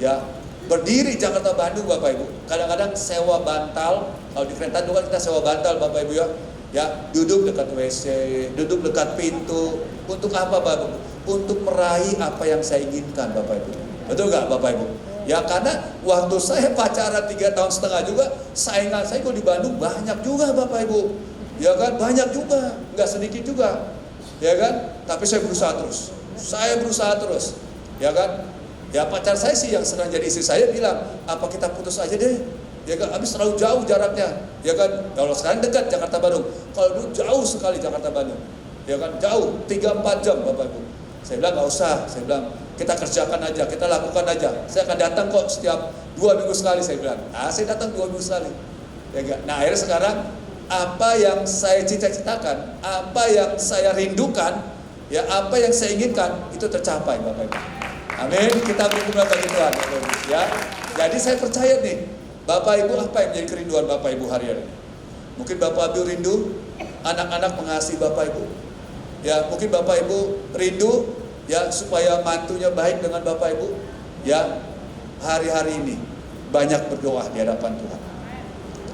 Ya, berdiri Jakarta Bandung Bapak Ibu. Kadang-kadang sewa bantal. Kalau di kereta dulu kan kita sewa bantal Bapak Ibu ya. Ya, duduk dekat WC, duduk dekat pintu. Untuk apa Bapak Ibu? Untuk meraih apa yang saya inginkan Bapak Ibu. Betul nggak Bapak Ibu? Ya, karena waktu saya pacaran 3,5 tahun juga, saingan saya kok di Bandung banyak juga Bapak Ibu. Ya kan, banyak juga, nggak sedikit juga. Ya kan, tapi saya berusaha terus. Ya kan, ya pacar saya sih yang sedang jadi istri saya bilang, apa kita putus aja deh. Ya kan, habis terlalu jauh jaraknya. Ya kan, kalau sekarang dekat Jakarta Bandung, kalau dulu jauh sekali Jakarta Bandung. Ya kan, jauh 3-4 jam Bapak Ibu. Saya bilang nggak usah, saya bilang kita kerjakan aja, kita lakukan aja. Saya akan datang kok setiap 2 minggu sekali, saya bilang. Saya datang 2 minggu sekali. Ya kan? Nah, akhirnya sekarang apa yang saya cita-citakan, apa yang saya rindukan, ya apa yang saya inginkan itu tercapai Bapak Ibu. Amin. Kita berdoa bagi Tuhan Bapak Ibu. Ya. Jadi saya percaya nih, Bapak Ibu apa yang menjadi kerinduan Bapak Ibu hari ini? Mungkin Bapak Ibu rindu anak-anak mengasihi Bapak Ibu. Ya, mungkin Bapak Ibu rindu ya supaya mantunya baik dengan Bapak Ibu. Ya, hari-hari ini banyak berdoa di hadapan Tuhan.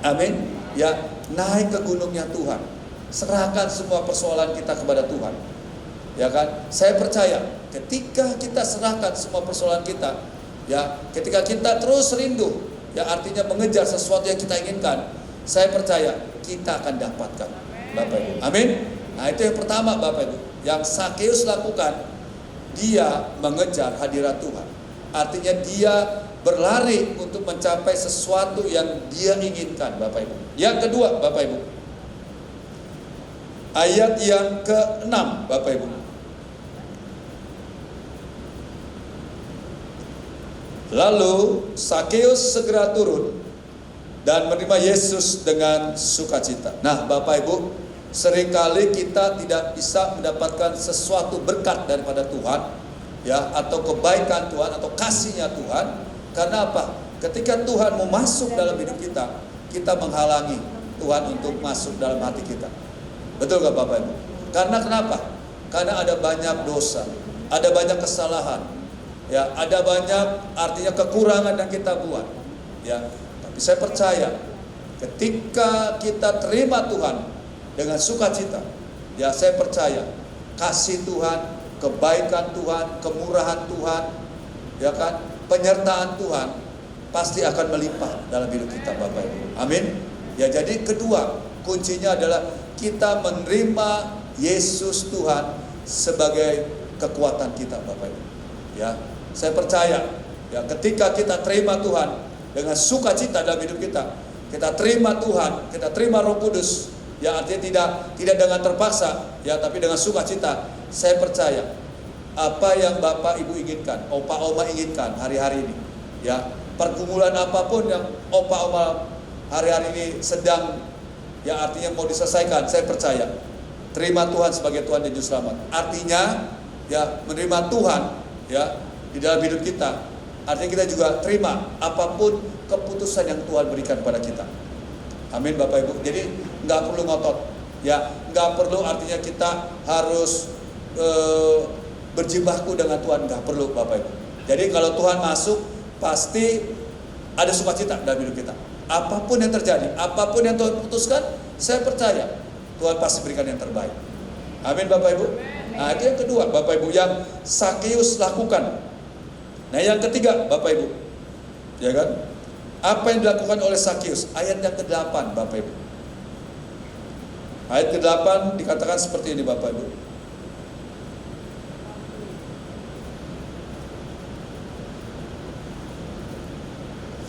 Amin. Ya, naik ke gunungnya Tuhan. Serahkan semua persoalan kita kepada Tuhan. Ya kan? Saya percaya ketika kita serahkan semua persoalan kita, ya, ketika kita terus rindu, ya artinya mengejar sesuatu yang kita inginkan, saya percaya kita akan dapatkan Bapak Ibu. Amin. Nah, itu yang pertama Bapak Ibu. Yang Sakeus lakukan, dia mengejar hadirat Tuhan. Artinya dia berlari untuk mencapai sesuatu yang dia inginkan Bapak Ibu. Yang kedua Bapak Ibu, ayat yang ke-6 Bapak Ibu. Lalu Sakeus segera turun dan menerima Yesus dengan sukacita. Nah Bapak Ibu, seringkali kita tidak bisa mendapatkan sesuatu berkat daripada Tuhan, ya, atau kebaikan Tuhan atau kasihnya Tuhan. Karena apa? Ketika Tuhan mau masuk dalam hidup kita, kita menghalangi Tuhan untuk masuk dalam hati kita. Betul gak Bapak Ibu? Karena kenapa? Karena ada banyak dosa, ada banyak kesalahan, ya, ada banyak artinya kekurangan yang kita buat, ya. Tapi saya percaya ketika kita terima Tuhan dengan sukacita, ya, saya percaya kasih Tuhan, kebaikan Tuhan, kemurahan Tuhan, ya kan, penyertaan Tuhan pasti akan melimpah dalam hidup kita, Bapak Ibu. Amin. Ya, jadi kedua kuncinya adalah kita menerima Yesus Tuhan sebagai kekuatan kita, Bapak Ibu. Ya, saya percaya ya ketika kita terima Tuhan dengan sukacita dalam hidup kita terima Tuhan, kita terima Roh Kudus, ya artinya tidak dengan terpaksa, ya tapi dengan sukacita. Saya percaya apa yang Bapak Ibu inginkan, Opa Oma inginkan hari-hari ini, ya pergumulan apapun yang Opa Oma hari-hari ini sedang, ya artinya mau diselesaikan, saya percaya terima Tuhan sebagai Tuhan dan Juru Selamat. Artinya ya menerima Tuhan ya di dalam hidup kita. Artinya kita juga terima apapun keputusan yang Tuhan berikan kepada kita. Amin Bapak Ibu. Jadi nggak perlu ngotot, ya nggak perlu artinya kita harus berjibaku dengan Tuhan, nggak perlu Bapak Ibu. Jadi kalau Tuhan masuk pasti ada sukacita dalam hidup kita. Apapun yang terjadi, apapun yang Tuhan putuskan, saya percaya Tuhan pasti berikan yang terbaik. Amin Bapak Ibu. Nah itu yang kedua Bapak Ibu yang Sakeus lakukan. Nah yang ketiga Bapak Ibu, ya kan, apa yang dilakukan oleh Sakeus? Ayat yang ke-8 Bapak Ibu. Ayat ke-8 dikatakan seperti ini Bapak Ibu.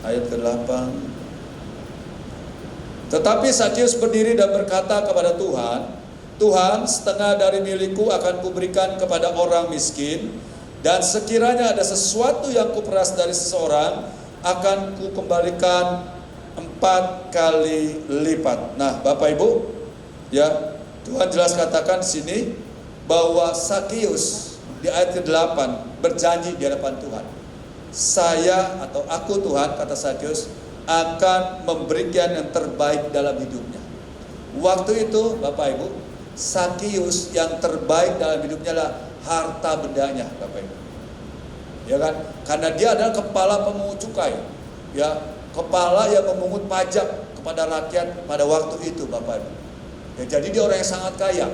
Ayat ke-8. Tetapi Sakeus berdiri dan berkata kepada Tuhan, Tuhan, setengah dari milikku akan kuberikan kepada orang miskin, dan sekiranya ada sesuatu yang kuperas dari seseorang, akan kukembalikan 4 kali lipat. Nah, Bapak Ibu, ya Tuhan jelas katakan di sini bahwa Sakeus di ayat ke-8 berjanji di hadapan Tuhan. Saya atau aku Tuhan, kata Sakeus, akan memberikan yang terbaik dalam hidupnya. Waktu itu Bapak Ibu, Sakeus yang terbaik dalam hidupnya adalah harta bendanya Bapak Ibu. Ya kan? Karena dia adalah kepala pemungut cukai. Ya, kepala yang memungut pajak kepada rakyat pada waktu itu Bapak Ibu. Ya, jadi dia orang yang sangat kaya.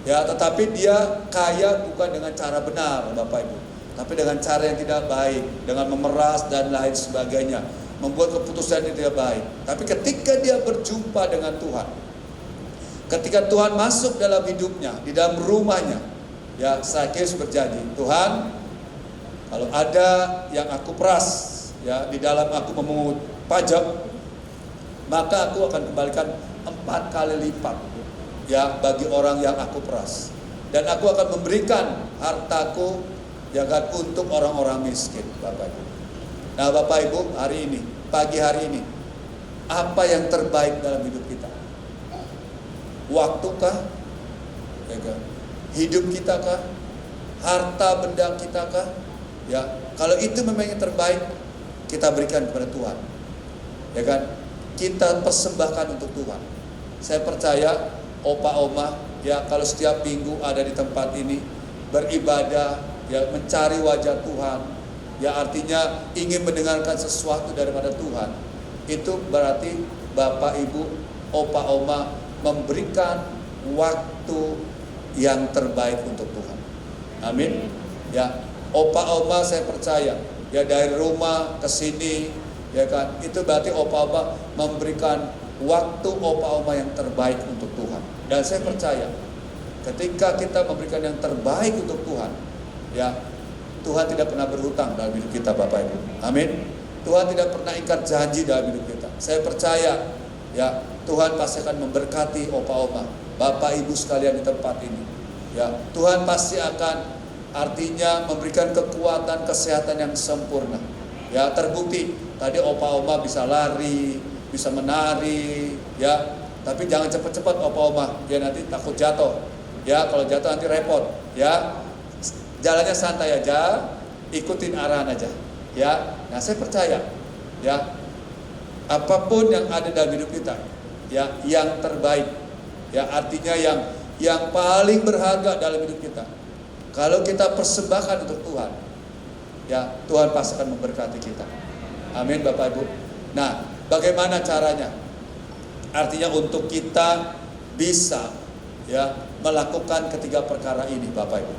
Ya, tetapi dia kaya bukan dengan cara benar Bapak Ibu, tapi dengan cara yang tidak baik, dengan memeras dan lain sebagainya, membuat keputusan yang tidak baik. Tapi ketika dia berjumpa dengan Tuhan, ketika Tuhan masuk dalam hidupnya, di dalam rumahnya, ya Sakeus berjanji, Tuhan, kalau ada yang aku peras, ya di dalam aku memungut pajak, maka aku akan kembalikan 4 kali lipat, ya bagi orang yang aku peras, dan aku akan memberikan hartaku, ya kan, untuk orang-orang miskin, Bapak Ibu. Nah Bapak Ibu, hari ini, pagi hari ini, apa yang terbaik dalam hidup kita? Waktukah? Ya kan? Hidup kita kah? Harta benda kita kah? Ya, kalau itu memang yang terbaik, kita berikan kepada Tuhan. Ya kan? Kita persembahkan untuk Tuhan. Saya percaya Opa Oma, ya kalau setiap minggu ada di tempat ini beribadah, ya mencari wajah Tuhan, ya artinya ingin mendengarkan sesuatu daripada Tuhan, itu berarti Bapak Ibu, Opa Oma memberikan waktu yang terbaik untuk Tuhan. Amin. Ya, Opa Oma saya percaya, ya dari rumah ke sini, ya kan, itu berarti Opa Oma memberikan waktu Opa Oma yang terbaik untuk Tuhan. Dan saya percaya ketika kita memberikan yang terbaik untuk Tuhan, ya Tuhan tidak pernah berhutang dalam hidup kita Bapak Ibu. Amin. Tuhan tidak pernah ingkar janji dalam hidup kita. Saya percaya ya Tuhan pasti akan memberkati Opa Oma, Bapak Ibu sekalian di tempat ini. Ya, Tuhan pasti akan artinya memberikan kekuatan kesehatan yang sempurna. Ya, terbukti tadi Opa Oma bisa lari, bisa menari, ya. Tapi jangan cepat-cepat Opa Oma, ya nanti takut jatuh. Ya, kalau jatuh nanti repot, ya. Jalannya santai aja, ikutin arahan aja, ya. Nah, saya percaya, ya, apapun yang ada dalam hidup kita, ya, yang terbaik, ya, artinya yang yang paling berharga dalam hidup kita, kalau kita persembahkan untuk Tuhan, ya Tuhan pasti akan memberkati kita. Amin Bapak Ibu. Nah, bagaimana caranya? Artinya untuk kita bisa ya melakukan ketiga perkara ini Bapak Ibu.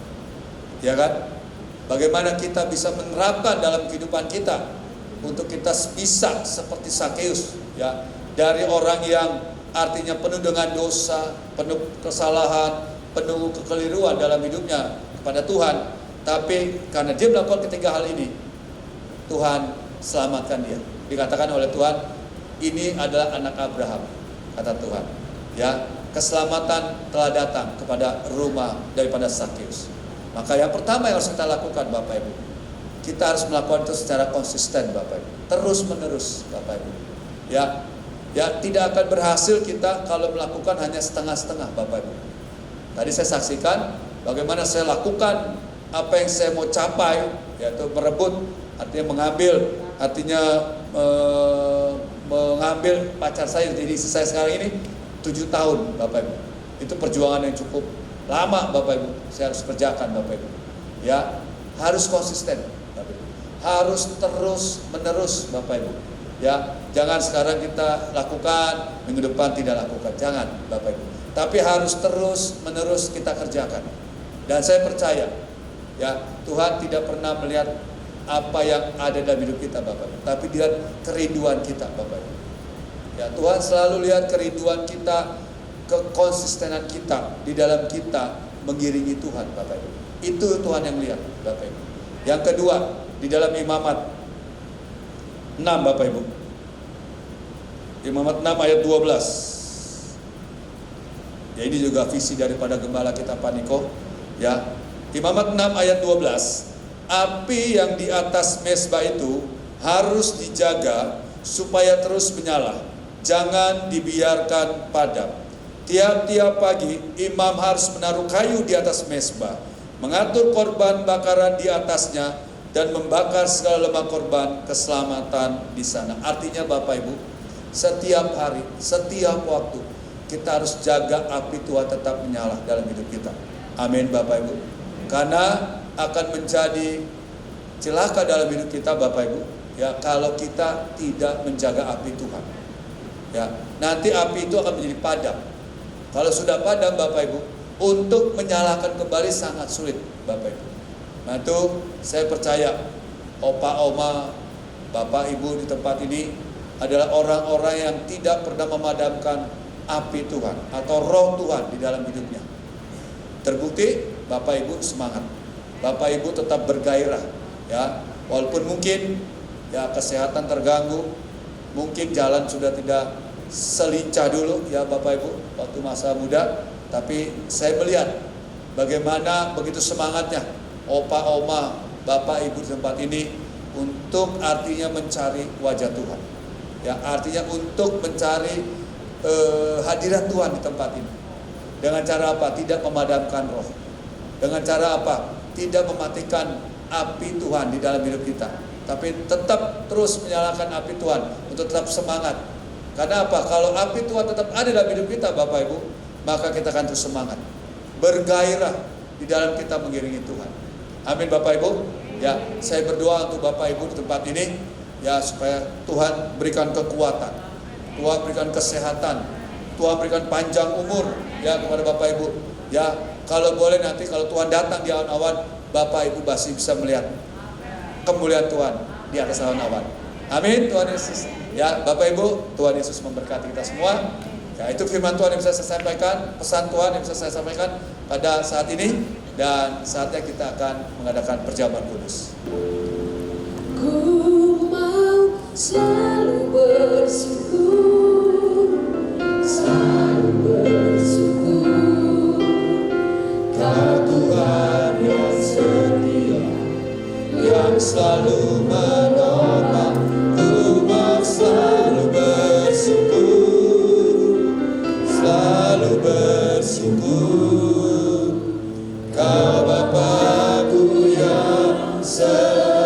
Ya kan? Bagaimana kita bisa menerapkan dalam kehidupan kita untuk kita bisa seperti Sakeus ya, dari orang yang artinya penuh dengan dosa, penuh kesalahan, penuh kekeliruan dalam hidupnya kepada Tuhan, tapi karena dia melakukan ketiga hal ini, Tuhan selamatkan dia. Dikatakan oleh Tuhan, ini adalah anak Abraham, kata Tuhan. Ya, keselamatan telah datang kepada rumah daripada Sakeus. Maka yang pertama yang harus kita lakukan Bapak Ibu, kita harus melakukan itu secara konsisten Bapak Ibu, terus menerus Bapak Ibu. Ya, tidak akan berhasil kita kalau melakukan hanya setengah-setengah Bapak Ibu. Tadi saya saksikan bagaimana saya lakukan apa yang saya mau capai, yaitu merebut, artinya mengambil, artinya mengambil pacar saya, jadi istri saya sekarang ini 7 tahun Bapak Ibu. Itu perjuangan yang cukup lama Bapak Ibu, saya harus kerjakan Bapak Ibu. Ya, harus konsisten Bapak Ibu. Harus terus menerus Bapak Ibu. Ya, jangan sekarang kita lakukan, minggu depan tidak lakukan, jangan Bapak Ibu. Tapi harus terus menerus kita kerjakan. Dan saya percaya, ya Tuhan tidak pernah melihat apa yang ada dalam hidup kita Bapak Ibu, tapi lihat kerinduan kita Bapak Ibu. Ya, Tuhan selalu lihat kerinduan kita, kekonsistenan kita di dalam kita mengiringi Tuhan Bapak Ibu. Itu Tuhan yang lihat Bapak Ibu. Yang kedua, di dalam Imamat 6 Bapak Ibu. Imamat 6 ayat 12. Ya, ini juga visi daripada gembala kita Paniko. Ya, Imamat 6 ayat 12. Api yang di atas mezbah itu harus dijaga supaya terus menyala. Jangan dibiarkan padam. Tiap-tiap pagi imam harus menaruh kayu di atas mezbah, mengatur korban bakaran di atasnya, dan membakar segala lemak korban keselamatan di sana. Artinya Bapak Ibu, setiap hari, setiap waktu kita harus jaga api Tuhan tetap menyala dalam hidup kita. Amin Bapak Ibu. Karena akan menjadi celaka dalam hidup kita Bapak Ibu, ya kalau kita tidak menjaga api Tuhan. Ya, nanti api itu akan menjadi padam. Kalau sudah padam Bapak Ibu, untuk menyalakan kembali sangat sulit Bapak Ibu. Nah itu saya percaya opa, oma, bapak, ibu di tempat ini adalah orang-orang yang tidak pernah memadamkan api Tuhan atau roh Tuhan di dalam hidupnya. Terbukti Bapak Ibu semangat, Bapak Ibu tetap bergairah, ya walaupun mungkin ya kesehatan terganggu, mungkin jalan sudah tidak selincah dulu ya Bapak Ibu waktu masa muda, tapi saya melihat bagaimana begitu semangatnya opa, oma, bapak, ibu di tempat ini untuk artinya mencari wajah Tuhan. Ya, artinya untuk mencari hadirat Tuhan di tempat ini. Dengan cara apa? Tidak memadamkan roh. Dengan cara apa? Tidak mematikan api Tuhan di dalam hidup kita. Tapi tetap terus menyalakan api Tuhan untuk tetap semangat. Karena apa? Kalau api Tuhan tetap ada dalam hidup kita Bapak Ibu, maka kita akan terus semangat, bergairah di dalam kita mengiringi Tuhan. Amin Bapak Ibu. Ya, saya berdoa untuk Bapak Ibu di tempat ini, ya supaya Tuhan berikan kekuatan, Tuhan berikan kesehatan, Tuhan berikan panjang umur ya kepada Bapak Ibu. Ya, kalau boleh nanti kalau Tuhan datang di awan-awan, Bapak Ibu masih bisa melihat kemuliaan Tuhan di atas awan-awan. Amin Tuhan Yesus. Ya, Bapak Ibu, Tuhan Yesus memberkati kita semua. Ya, itu firman Tuhan yang bisa saya sampaikan, pesan Tuhan yang bisa saya sampaikan pada saat ini. Dan saatnya kita akan mengadakan perjamuan kudus. Ku mau selalu bersyukur, selalu bersyukur. Kau Tuhan yang setia, yang selalu menolong. Ku mau selalu bersyukur, selalu bersyukur. Kau Bapakku yang setia.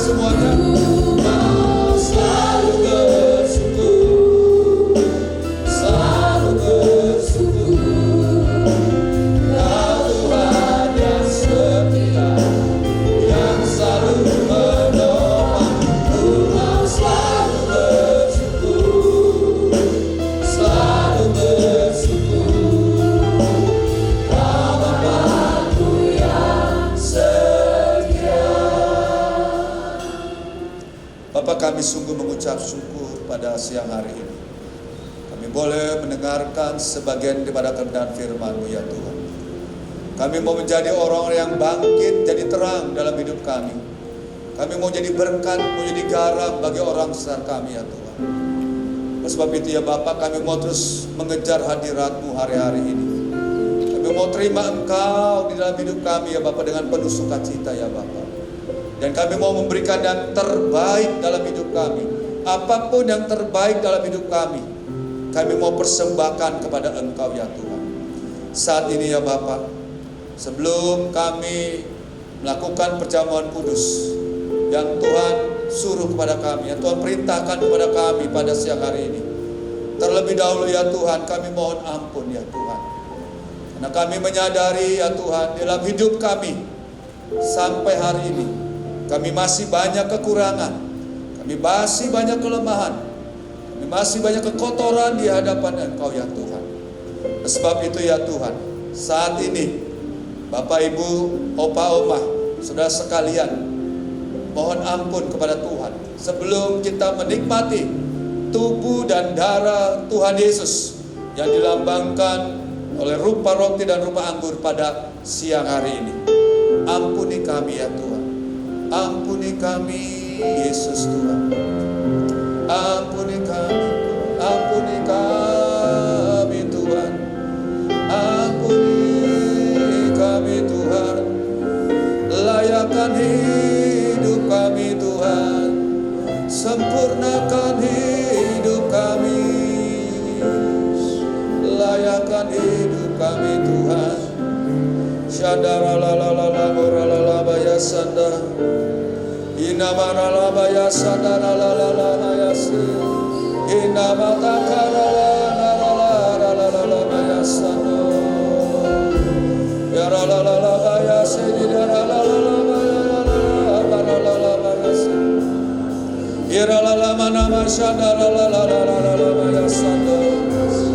semuanya. Selalu bersyukur, selalu bersyukur. Kau Tuhan yang setia, yang selalu menolong. Ku mau selalu bersyukur, selalu bersyukur. Kau Bapa-Ku yang setia. Bapak, kami sungguh mengucap syukur pada siang hari ini. Kami boleh mendengarkan sebagian daripada kebenaran firman-Mu ya Tuhan. Kami mau menjadi orang-orang yang bangkit, jadi terang dalam hidup kami. Kami mau jadi berkat, mau jadi garam bagi orang sekitar kami ya Tuhan. Oleh sebab itu ya Bapak, kami mau terus mengejar hadirat-Mu hari-hari ini. Kami mau terima Engkau di dalam hidup kami ya Bapak dengan penuh sukacita ya Bapak. Dan kami mau memberikan yang terbaik dalam hidup kami. Apapun yang terbaik dalam hidup kami mau persembahkan kepada Engkau ya Tuhan. Saat ini ya Bapak, sebelum kami melakukan perjamuan kudus yang Tuhan suruh kepada kami, yang Tuhan perintahkan kepada kami pada siang hari ini, terlebih dahulu ya Tuhan, kami mohon ampun ya Tuhan. Karena kami menyadari ya Tuhan, dalam hidup kami sampai hari ini kami masih banyak kekurangan, kami masih banyak kelemahan, kami masih banyak kekotoran di hadapan Engkau ya Tuhan. Sebab itu ya Tuhan, saat ini Bapak Ibu, Opa Oma, saudara sekalian, mohon ampun kepada Tuhan sebelum kita menikmati tubuh dan darah Tuhan Yesus yang dilambangkan oleh rupa roti dan rupa anggur pada siang hari ini. Ampuni kami ya Tuhan. Ampuni kami Yesus Tuhan. Ampuni kami, ampuni kami Tuhan. Ampuni kami Tuhan. Layakan hidup kami Tuhan. Sempurnakan hidup kami. Layakan hidup kami Tuhan. Syadara la la la la la la la baya sanda. Inamara la baya sanda la la la la la yasi. Inamata kara la la la la la la la baya sanda. Ya la la la la baya sidi la la la la la baya la la la la la baya sidi. Ira la la mana mashanda la la la la la la la baya sanda.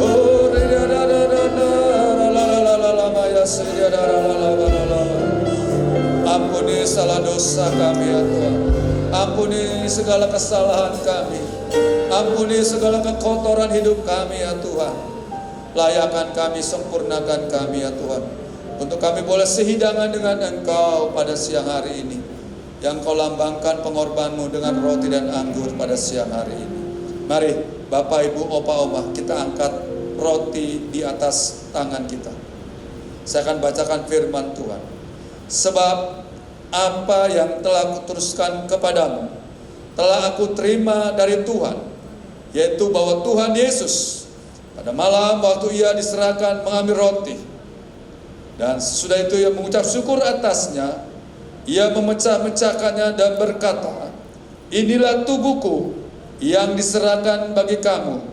Oh ri la la la la la la la la baya sidi la la la la la la. Ampuni salah dosa kami ya Tuhan. Ampuni segala kesalahan kami. Ampuni segala kekotoran hidup kami ya Tuhan. Layakan kami, sempurnakan kami ya Tuhan. Untuk kami boleh sehidangan dengan Engkau pada siang hari ini. Yang Kau lambangkan pengorbanmu dengan roti dan anggur pada siang hari ini. Mari Bapak Ibu Opa Oma, kita angkat roti di atas tangan kita. Saya akan bacakan firman Tuhan. Sebab apa yang telah kuteruskan kepadamu telah aku terima dari Tuhan, yaitu bahwa Tuhan Yesus pada malam waktu Ia diserahkan mengambil roti, dan sesudah itu Ia mengucap syukur atasnya, Ia memecah-mecahkannya dan berkata, inilah tubuhku yang diserahkan bagi kamu,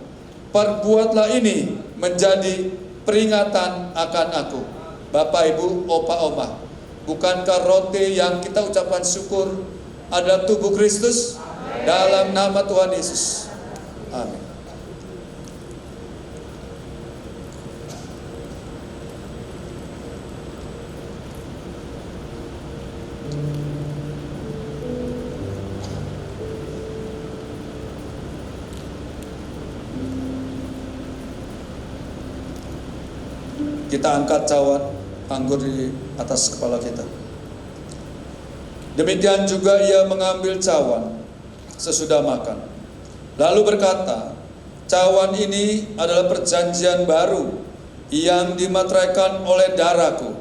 perbuatlah ini menjadi peringatan akan aku. Bapak Ibu Opa Oma, bukankah roti yang kita ucapkan syukur adalah tubuh Kristus? Dalam nama Tuhan Yesus. Amin. Kita angkat cawan anggur di atas kepala kita. Demikian juga Ia mengambil cawan sesudah makan, lalu berkata, cawan ini adalah perjanjian baru yang dimateraikan oleh darahku.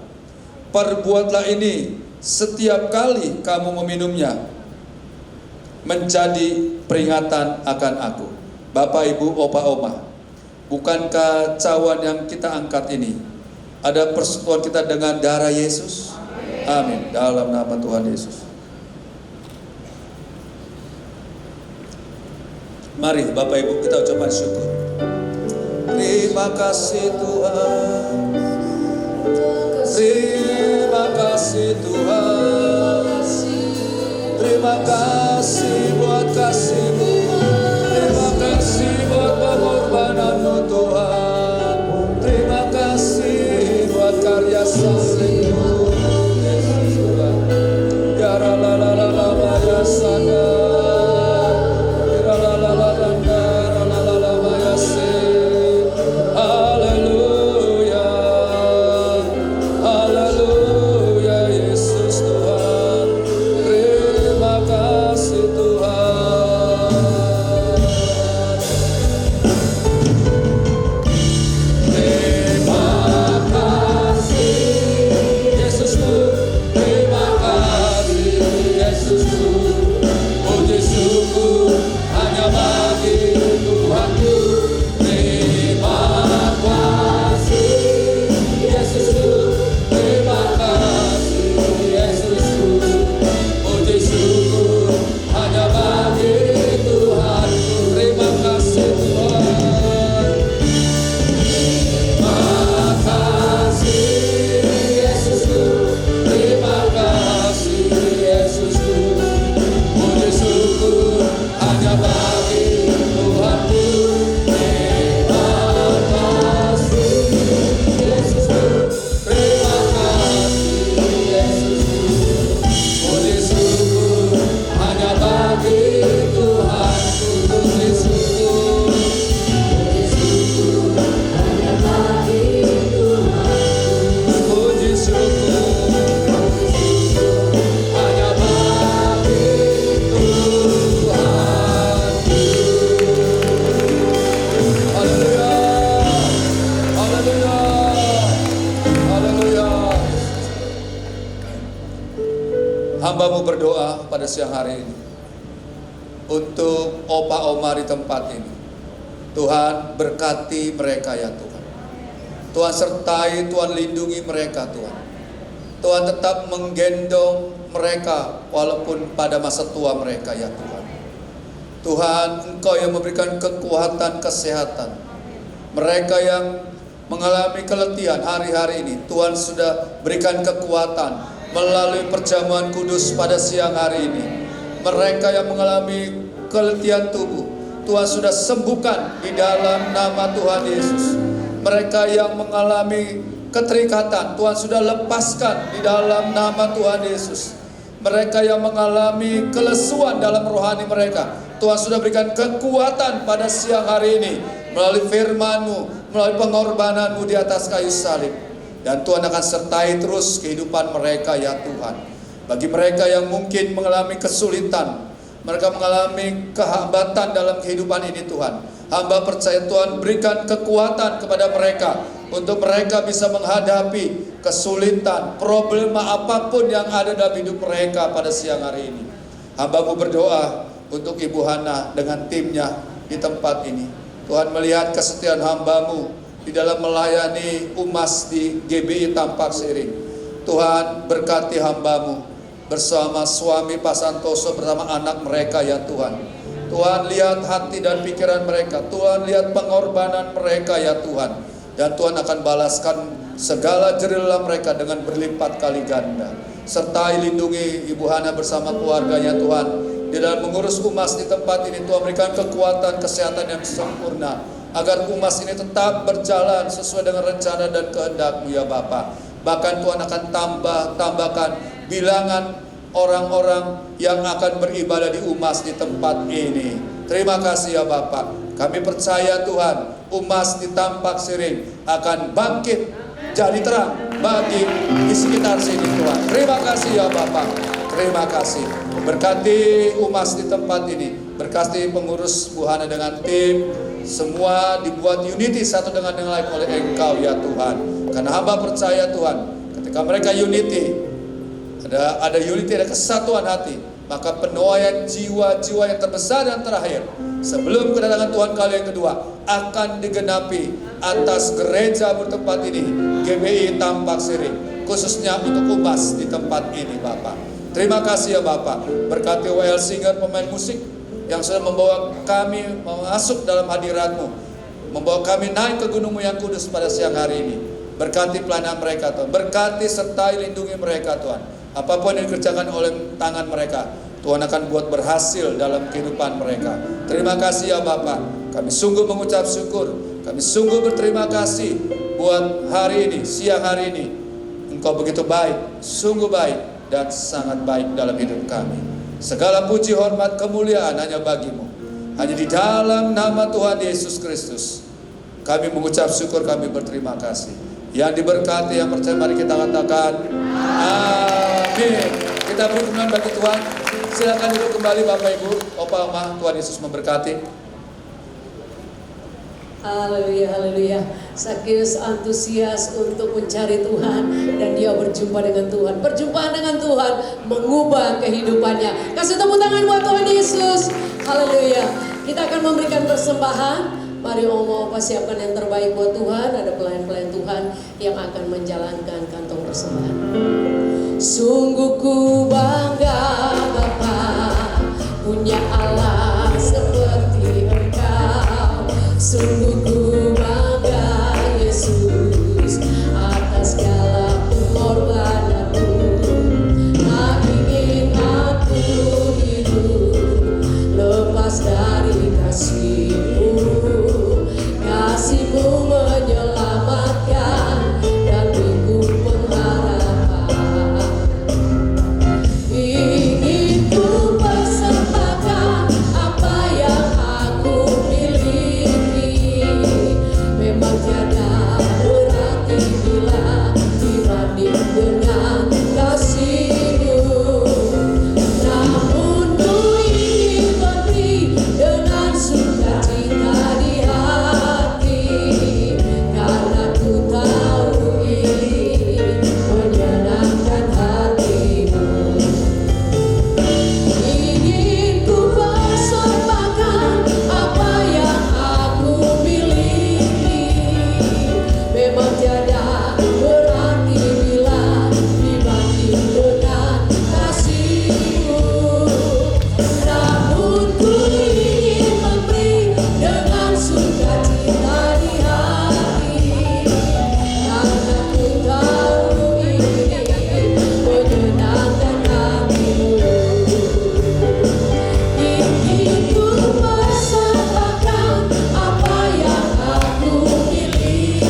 Perbuatlah ini setiap kali kamu meminumnya, menjadi peringatan akan aku. Bapak Ibu Opa Oma, bukankah cawan yang kita angkat ini ada persekutuan kita dengan darah Yesus? Amin. Dalam nama Tuhan Yesus. Mari Bapak Ibu kita ucapkan syukur. Terima kasih Tuhan. Terima kasih Tuhan. Terima kasih buat kasih-Mu. Terima kasih buat pengorbanan-Mu Tuhan. Terima kasih buat karya salib-Mu. Yesus Tuhan. Ya la la la la la la ya sana. Ya la la la la la la la la la ya se. Haleluya. Haleluya Yesus Tuhan. Terima kasih Tuhan. Terima kasih Yesusku. Terima kasih Yesusku. Puji syukur hanya bagi Tuhanku. Terima kasih Yesusku. Terima kasih Yesusku. Puji syukur hanya bagi Tuhanku. Terima kasih Tuhan. Terima kasih Yesusku. Terima kasih Yesusku. Puji syukur hanya bagi Tuhanku. Terima kasih Yesusku. Terima kasih Yesusku. Puji syukur hanya bagi Tuhanku. Puji syukur. Puji syukur hanya bagi Tuhan. Haleluya. Haleluya. Haleluya. Hamba-Mu berdoa pada siang hari ini untuk opa-oma di tempat ini. Tuhan berkati mereka ya Tuhan. Tuhan sertai, Tuhan lindungi mereka Tuhan. Tuhan tetap menggendong mereka walaupun pada masa tua mereka ya Tuhan. Tuhan, Engkau yang memberikan kekuatan, kesehatan. Mereka yang mengalami keletihan hari-hari ini, Tuhan sudah berikan kekuatan melalui perjamuan kudus pada siang hari ini. Mereka yang mengalami keletihan tubuh, Tuhan sudah sembuhkan di dalam nama Tuhan Yesus. Mereka yang mengalami keterikatan, Tuhan sudah lepaskan di dalam nama Tuhan Yesus. Mereka yang mengalami kelesuan dalam rohani mereka, Tuhan sudah berikan kekuatan pada siang hari ini melalui firman-Mu, melalui pengorbanan-Mu di atas kayu salib. Dan Tuhan akan sertai terus kehidupan mereka ya Tuhan. Bagi mereka yang mungkin mengalami kesulitan, mereka mengalami kehambatan dalam kehidupan ini Tuhan, hamba percaya Tuhan berikan kekuatan kepada mereka untuk mereka bisa menghadapi kesulitan, problema apapun yang ada dalam hidup mereka pada siang hari ini. Hamba-Mu berdoa untuk Ibu Hana dengan timnya di tempat ini. Tuhan melihat kesetiaan hamba-Mu di dalam melayani UMAS di GBI Tampak Siring. Tuhan berkati hamba-Mu bersama suami Pak Santoso, bersama anak mereka ya Tuhan. Tuhan lihat hati dan pikiran mereka, Tuhan lihat pengorbanan mereka ya Tuhan. Dan Tuhan akan balaskan segala jerih mereka dengan berlipat kali ganda. Sertai lindungi Ibu Hana bersama keluarganya Tuhan. Di dalam mengurus UMAS di tempat ini, Tuhan berikan kekuatan kesehatan yang sempurna agar UMAS ini tetap berjalan sesuai dengan rencana dan kehendak-Mu ya Bapa. Bahkan Tuhan akan tambahkan bilangan orang-orang yang akan beribadah di UMAS di tempat ini. Terima kasih ya Bapa. Kami percaya Tuhan, UMAS di Tampak Siring akan bangkit jadi terang bagi di sekitar sini Tuhan. Terima kasih ya Bapa. Terima kasih. Berkati UMAS di tempat ini. Berkati pengurus Bu Hana dengan tim. Semua dibuat unity satu dengan yang lain oleh Engkau ya Tuhan. Karena hamba percaya Tuhan, ketika mereka unity, ada unity, ada kesatuan hati, maka penuaian jiwa-jiwa yang terbesar dan terakhir sebelum kedatangan Tuhan kali yang kedua akan digenapi atas gereja bertempat ini, GBI Tampak Siring, khususnya untuk UMAS di tempat ini Bapak. Terima kasih ya Bapak. Berkati WL Singer, pemain musik, yang sudah membawa kami masuk dalam hadirat-Mu, membawa kami naik ke gunung-Mu yang kudus pada siang hari ini. Berkati pelayanan mereka Tuhan, berkati sertai lindungi mereka Tuhan. Apapun yang dikerjakan oleh tangan mereka, Tuhan akan buat berhasil dalam kehidupan mereka. Terima kasih ya Bapa, kami sungguh mengucap syukur, kami sungguh berterima kasih buat hari ini, siang hari ini. Engkau begitu baik, sungguh baik dan sangat baik dalam hidup kami. Segala puji, hormat, kemuliaan hanya bagi-Mu. Hanya di dalam nama Tuhan Yesus Kristus kami mengucap syukur, kami berterima kasih. Yang diberkati, yang percaya, mari kita katakan amin. Kita beri kemuliaan bagi Tuhan. Silakan duduk kembali Bapak Ibu, Opa Oma. Tuhan Yesus memberkati. Haleluya, haleluya. Sakius antusias untuk mencari Tuhan dan dia berjumpa dengan Tuhan. Perjumpaan dengan Tuhan mengubah kehidupannya. Kasih tepuk tangan buat Tuhan Yesus. Haleluya. Kita akan memberikan persembahan. Mari Oma Opa siapkan yang terbaik buat Tuhan. Ada pelayan-pelayan Tuhan yang akan menjalankan kantong persembahan. Sungguh ku bangga Bapa punya Allah seperti Engkau. Sungguh ku bangga Yesus atas segala pengorbananmu. Tak ingin aku hidup lepas dari kasih-Mu. Kasih-Mu menyelamatkan dan beriku pengharapan. Ingin ku persembahkan apa yang aku miliki. Memang tiada berarti bila dibanding dengan kasih-Mu. Namun ku ingin memberi dengan sukacita di hati, karena ku tahu ini menyenangkan hati-Mu. Ingin ku persembahkan apa yang aku miliki. Memang tiada berarti bila dibanding dengan kasih-Mu. Namun ku ingin memberi dengan sukacita di hati, karena ku tahu ini menyenangkan hati-Mu. Ingin ku persembahkan apa yang aku miliki.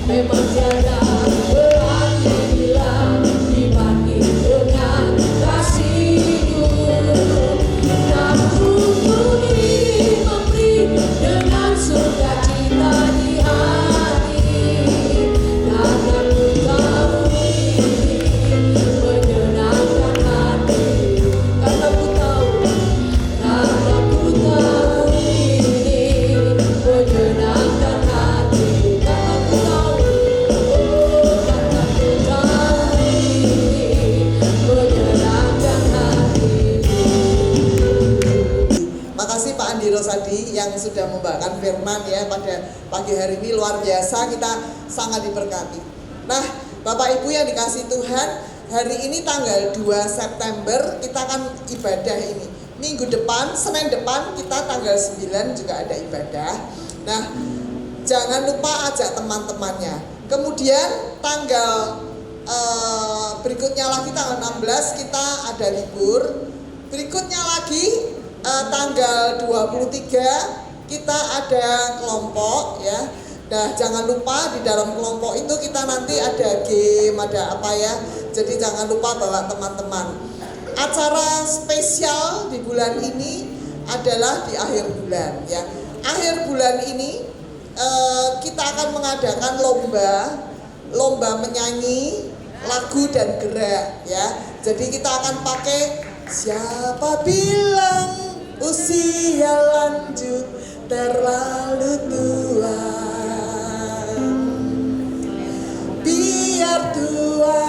Memang tiada berarti bila dibanding dengan kasih-Mu. Namun ku ingin memberi dengan sukacita di hati, karena ku tahu ini menyenangkan hati-Mu. Karena ku tahu ini menyenangkan hati-Mu. Karena ku tahu ini menyenangkan hati-Mu. Makasih Pak Andi Rosadi yang sudah membawakan firman ya pada pagi hari ini, luar biasa, kita sangat diberkati. Nah Bapak Ibu yang dikasih Tuhan, hari ini tanggal 2 September kita akan ibadah ini. Minggu depan, Senin depan kita tanggal 9 juga ada ibadah. Nah jangan lupa ajak teman-temannya. Kemudian tanggal berikutnya lagi tanggal 16 kita ada libur. Berikutnya lagi tanggal 23 kita ada kelompok ya. Nah jangan lupa di dalam kelompok itu kita nanti ada game, ada apa ya. Jadi jangan lupa bawa teman-teman. Acara spesial di bulan ini adalah di akhir bulan ya. Akhir bulan ini kita akan mengadakan lomba menyanyi lagu dan gerak ya. Jadi kita akan pakai siapa bilang usia lanjut terlalu tua. Biar tua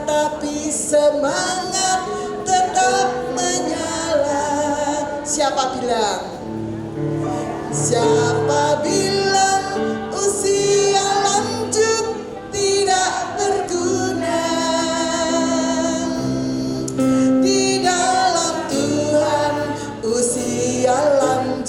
tapi semangat tetap menyala. Siapa bilang? Siapa bilang usia lanjut tidak berguna? Di dalam Tuhan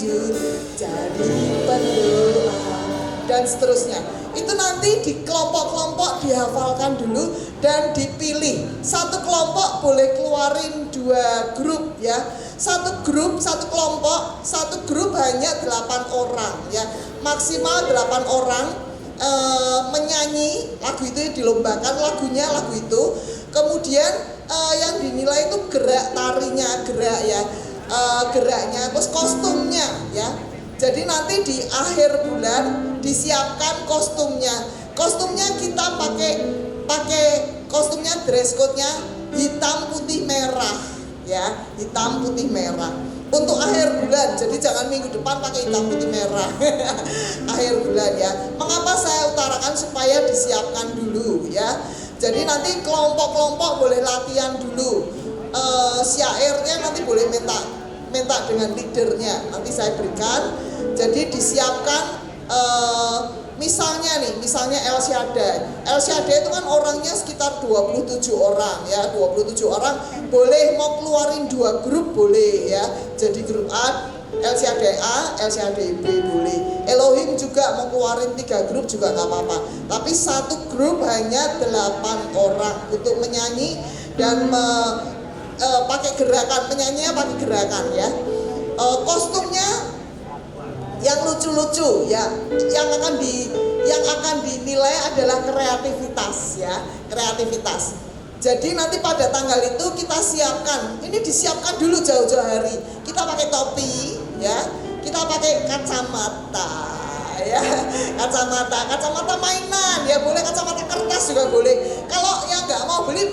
lanjut jadi pendoa, dan seterusnya. Itu nanti di kelompok-kelompok dihafalkan dulu dan dipilih. Satu kelompok boleh keluarin 2 grup ya. Satu grup hanya 8 orang ya. Maksimal 8 orang menyanyi lagu itu, dilombakan lagunya, lagu itu. Kemudian yang dinilai itu gerak tarinya, geraknya, terus kostumnya ya. Jadi nanti di akhir bulan disiapkan kostumnya. Kostumnya kita pakai kostumnya, dress code-nya hitam putih merah ya, hitam putih merah. Untuk akhir bulan, jadi jangan minggu depan pakai hitam putih merah. Akhir bulan ya. Mengapa saya utarakan supaya disiapkan dulu ya. Jadi nanti kelompok-kelompok boleh latihan dulu. Syairnya nanti boleh minta dengan leadernya, nanti saya berikan. Jadi disiapkan misalnya El Shaddai itu kan orangnya sekitar 27 orang ya, 27 orang boleh mau keluarin 2 grup boleh ya. Jadi grup A El Shaddai A, El Shaddai B boleh. Elohim juga mau keluarin 3 grup juga nggak apa-apa. Tapi satu grup hanya 8 orang untuk menyanyi dan pakai gerakan, penyanyinya pakai gerakan ya. Kostumnya yang lucu-lucu ya, yang akan dinilai adalah kreativitas ya, kreativitas. Jadi nanti pada tanggal itu kita siapkan, ini disiapkan dulu jauh-jauh hari. Kita pakai topi ya, kita pakai kacamata ya, kacamata mainan ya boleh, kacamata kertas juga boleh. Kalau yang nggak mau beli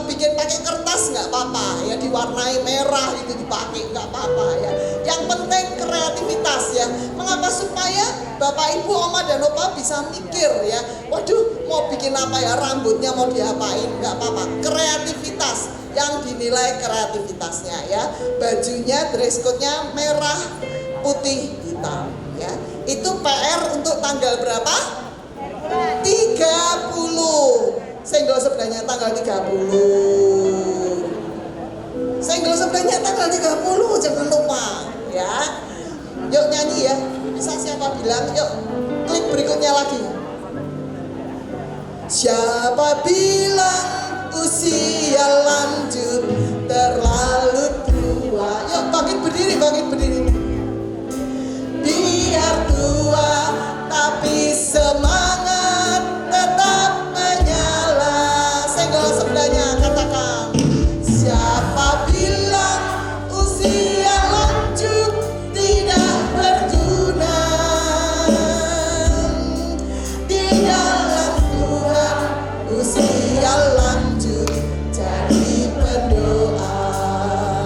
bikin pakai kertas nggak apa-apa ya, diwarnai merah itu dipakai nggak apa-apa ya. Yang penting kreativitas ya. Mengapa? Supaya Bapak Ibu, Oma dan Opa bisa mikir ya, waduh mau bikin apa ya, rambutnya mau diapain, nggak apa-apa. Kreativitas yang dinilai kreativitasnya ya. Bajunya, dress code-nya merah putih hitam ya. Itu PR untuk tanggal berapa? 30. Senggol sebelahnya tanggal 30. Senggol sebelahnya tanggal 30, jangan lupa ya. Yuk nyanyi ya. Bisa siapa bilang? Yuk klik berikutnya lagi. Siapa bilang usia lanjut terlalu tua? Yuk bangkit berdiri. Biar tua tapi semangat tetap menyala. Senggol sebelahnya katakan, siapa bilang usia lanjut tidak berguna? Di dalam Tuhan usia lanjut jadi pendoa.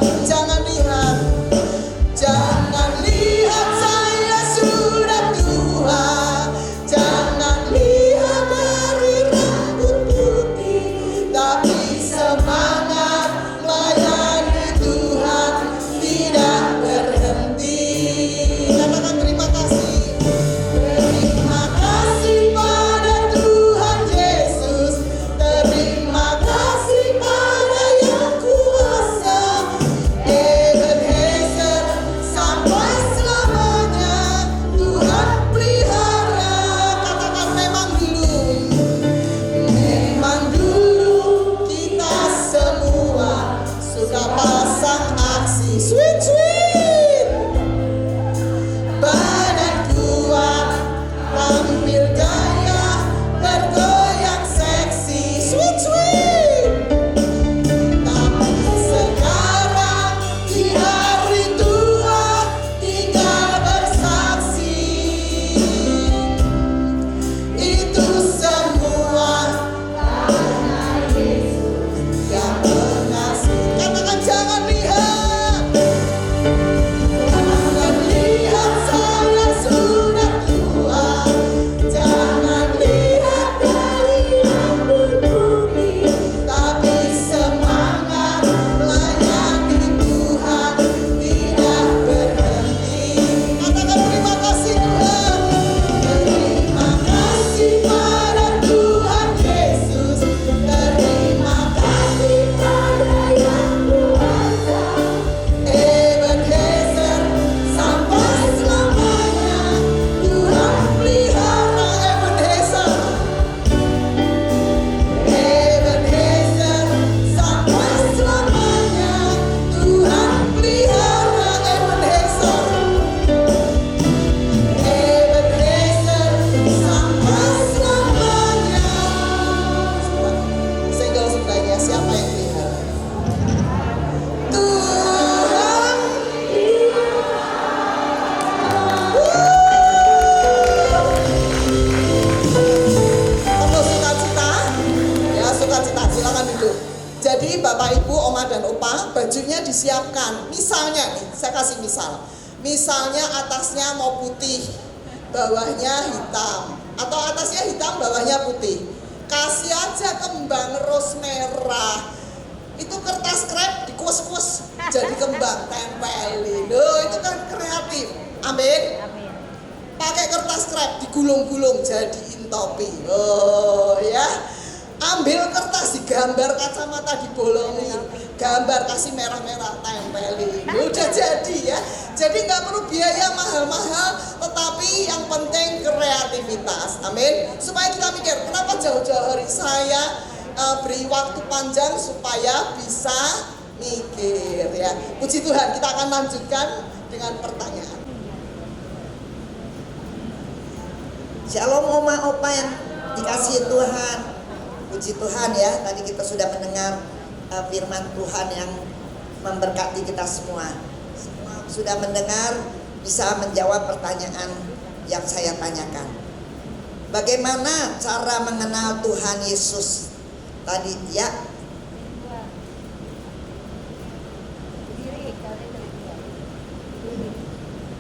disiapkan. Misalnya nih, saya kasih misal. Misalnya atasnya mau putih, bawahnya hitam, atau atasnya hitam, bawahnya putih. Kasih aja kembang ros merah. Itu kertas krep dikuas-kuas jadi kembang, tempelin. Loh, itu kan kreatif. Amin. Pakai kertas krep digulung-gulung jadiin topi. Oh ya. Ambil kertas digambar kacamata dibolongin, gambar kasih merah-merah tempelin. Udah jadi ya. Jadi nggak perlu biaya mahal-mahal, tetapi yang penting kreativitas. Amin. Supaya kita mikir, kenapa jauh-jauh hari saya beri waktu panjang supaya bisa mikir ya. Puji Tuhan, kita akan lanjutkan dengan pertanyaan. Shalom Oma Opa yang dikasihi Tuhan. Puji Tuhan ya, tadi kita sudah mendengar firman Tuhan yang memberkati kita semua. Semua sudah mendengar, bisa menjawab pertanyaan yang saya tanyakan. Bagaimana cara mengenal Tuhan Yesus? Tadi ya.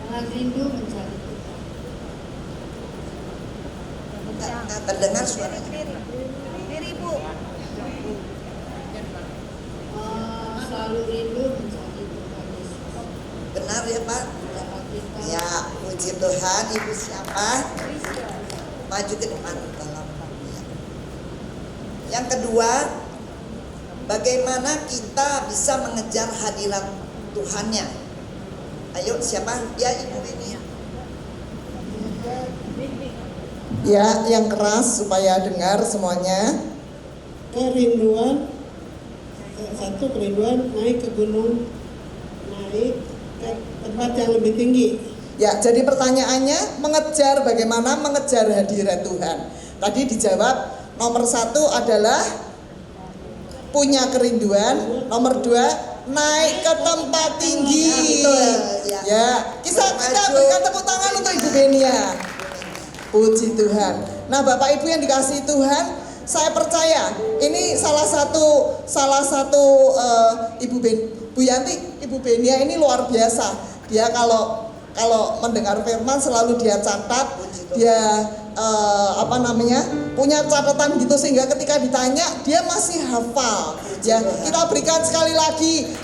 Dengan rindu mencari Tuhan. Nggak terdengar suaranya. Selalu rindu mencari Tuhan Yesus. Benar ya Pak? Ya, puji Tuhan. Ibu siapa? Maju ke depan tolong. Ya. Yang kedua, bagaimana kita bisa mengejar hadirat Tuhannya? Ayo siapa? Ya Ibu ini. Ya, yang keras supaya dengar semuanya. Kerinduan, satu kerinduan naik ke gunung, naik ke tempat yang lebih tinggi. Ya, jadi pertanyaannya mengejar, bagaimana mengejar hadirat Tuhan. Tadi dijawab, nomor 1 adalah punya kerinduan, nomor 2 naik ke tempat tinggi. Ya, betul, ya. Ya, kita berikan tepuk tangan untuk Ibu Benia. Puji Tuhan. Nah, Bapak Ibu yang dikasihi Tuhan, saya percaya ini salah satu Bu Yanti, Ibu Benia ini luar biasa. Dia kalau mendengar firman selalu dia catat, dia punya catatan gitu sehingga ketika ditanya dia masih hafal. Ya, kita berikan sekali lagi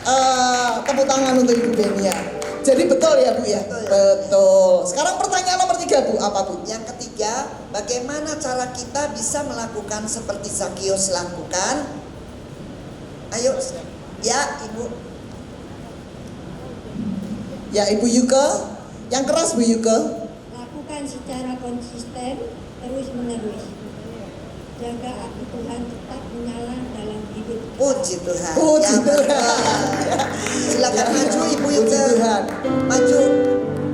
tepuk tangan untuk Ibu Benia. Jadi betul ya Bu ya? Betul. Sekarang pertanyaan nomor 3 Bu, apa Bu? Yang ketiga, bagaimana cara kita bisa melakukan seperti Zakius lakukan? Ayo, ya Ibu. Ya Ibu Yuke, yang keras Bu Yuke. Lakukan secara konsisten, terus menerus. Jaga api Tuhan tetap menyala dalam hidup. Puji Tuhan. Puji Ya, Tuhan. betul. Silakan maju Ibu Puji Yuka. Tuhan. Maju.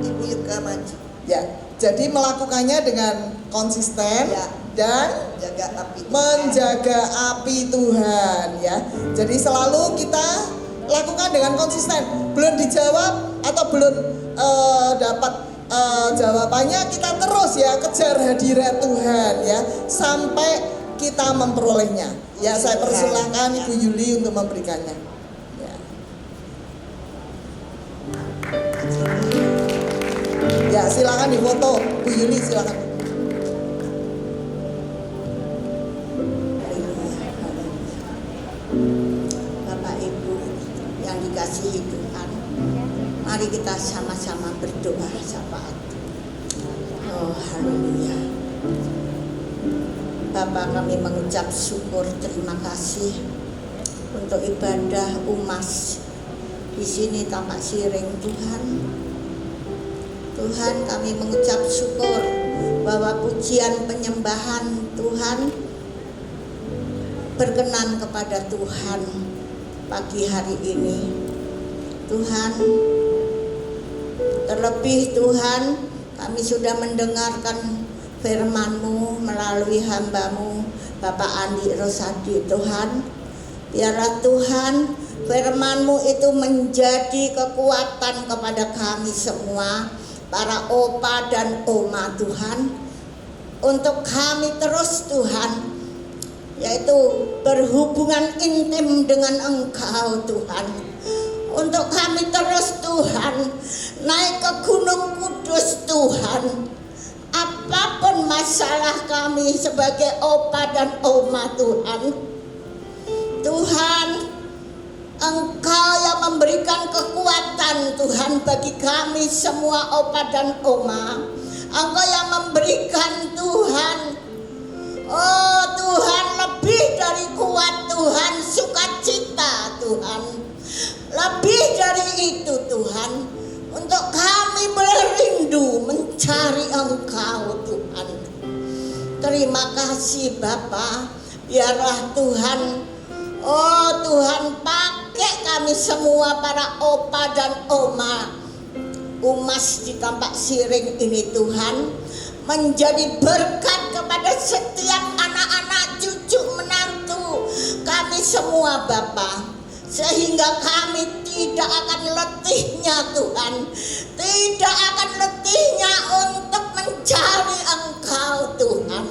Ibu Yuka maju. Ya, jadi melakukannya dengan konsisten Ya. dan Jaga api Tuhan. menjaga api Tuhan ya. Jadi selalu kita lakukan dengan konsisten. Belum dijawab atau belum dapat jawabannya, kita terus ya kejar hadirat Tuhan ya sampai kita memperolehnya. Ya, saya persilahkan Ibu Yuli untuk memberikannya. Ya. Ya, silakan difoto Bu Yuli, silakan. Bapak Ibu yang dikasihi Tuhan, mari kita sama-sama berdoa syafaat. Oh haleluya. Bapak, kami mengucap syukur, terima kasih untuk ibadah UMAS di sini Tapak Siring Tuhan. Tuhan, kami mengucap syukur bahwa pujian penyembahan Tuhan berkenan kepada Tuhan pagi hari ini. Tuhan, terlebih Tuhan, kami sudah mendengarkan firman-Mu melalui hamba-Mu Bapak Andi Rosadi. Tuhan, biarlah Tuhan firman-Mu itu menjadi kekuatan kepada kami semua, para opa dan oma Tuhan, untuk kami terus Tuhan, yaitu berhubungan intim dengan Engkau Tuhan. untuk kami terus Tuhan naik ke Gunung Kudus Tuhan. Apapun masalah kami sebagai opa dan oma Tuhan, Tuhan Engkau yang memberikan kekuatan Tuhan bagi kami semua opa dan oma. Engkau yang memberikan Tuhan, oh Tuhan, lebih dari kuat Tuhan, sukacita Tuhan. Lebih dari itu Tuhan, untuk kami merindu mencari Engkau Tuhan. Terima kasih Bapa. Biarlah Tuhan, oh Tuhan, pakai kami semua para opa dan oma Umas di Tampak Siring ini Tuhan, menjadi berkat kepada setiap anak-anak, cucu, menantu kami semua Bapa. Sehingga kami tidak akan letihnya Tuhan, tidak akan letihnya untuk mencari Engkau Tuhan.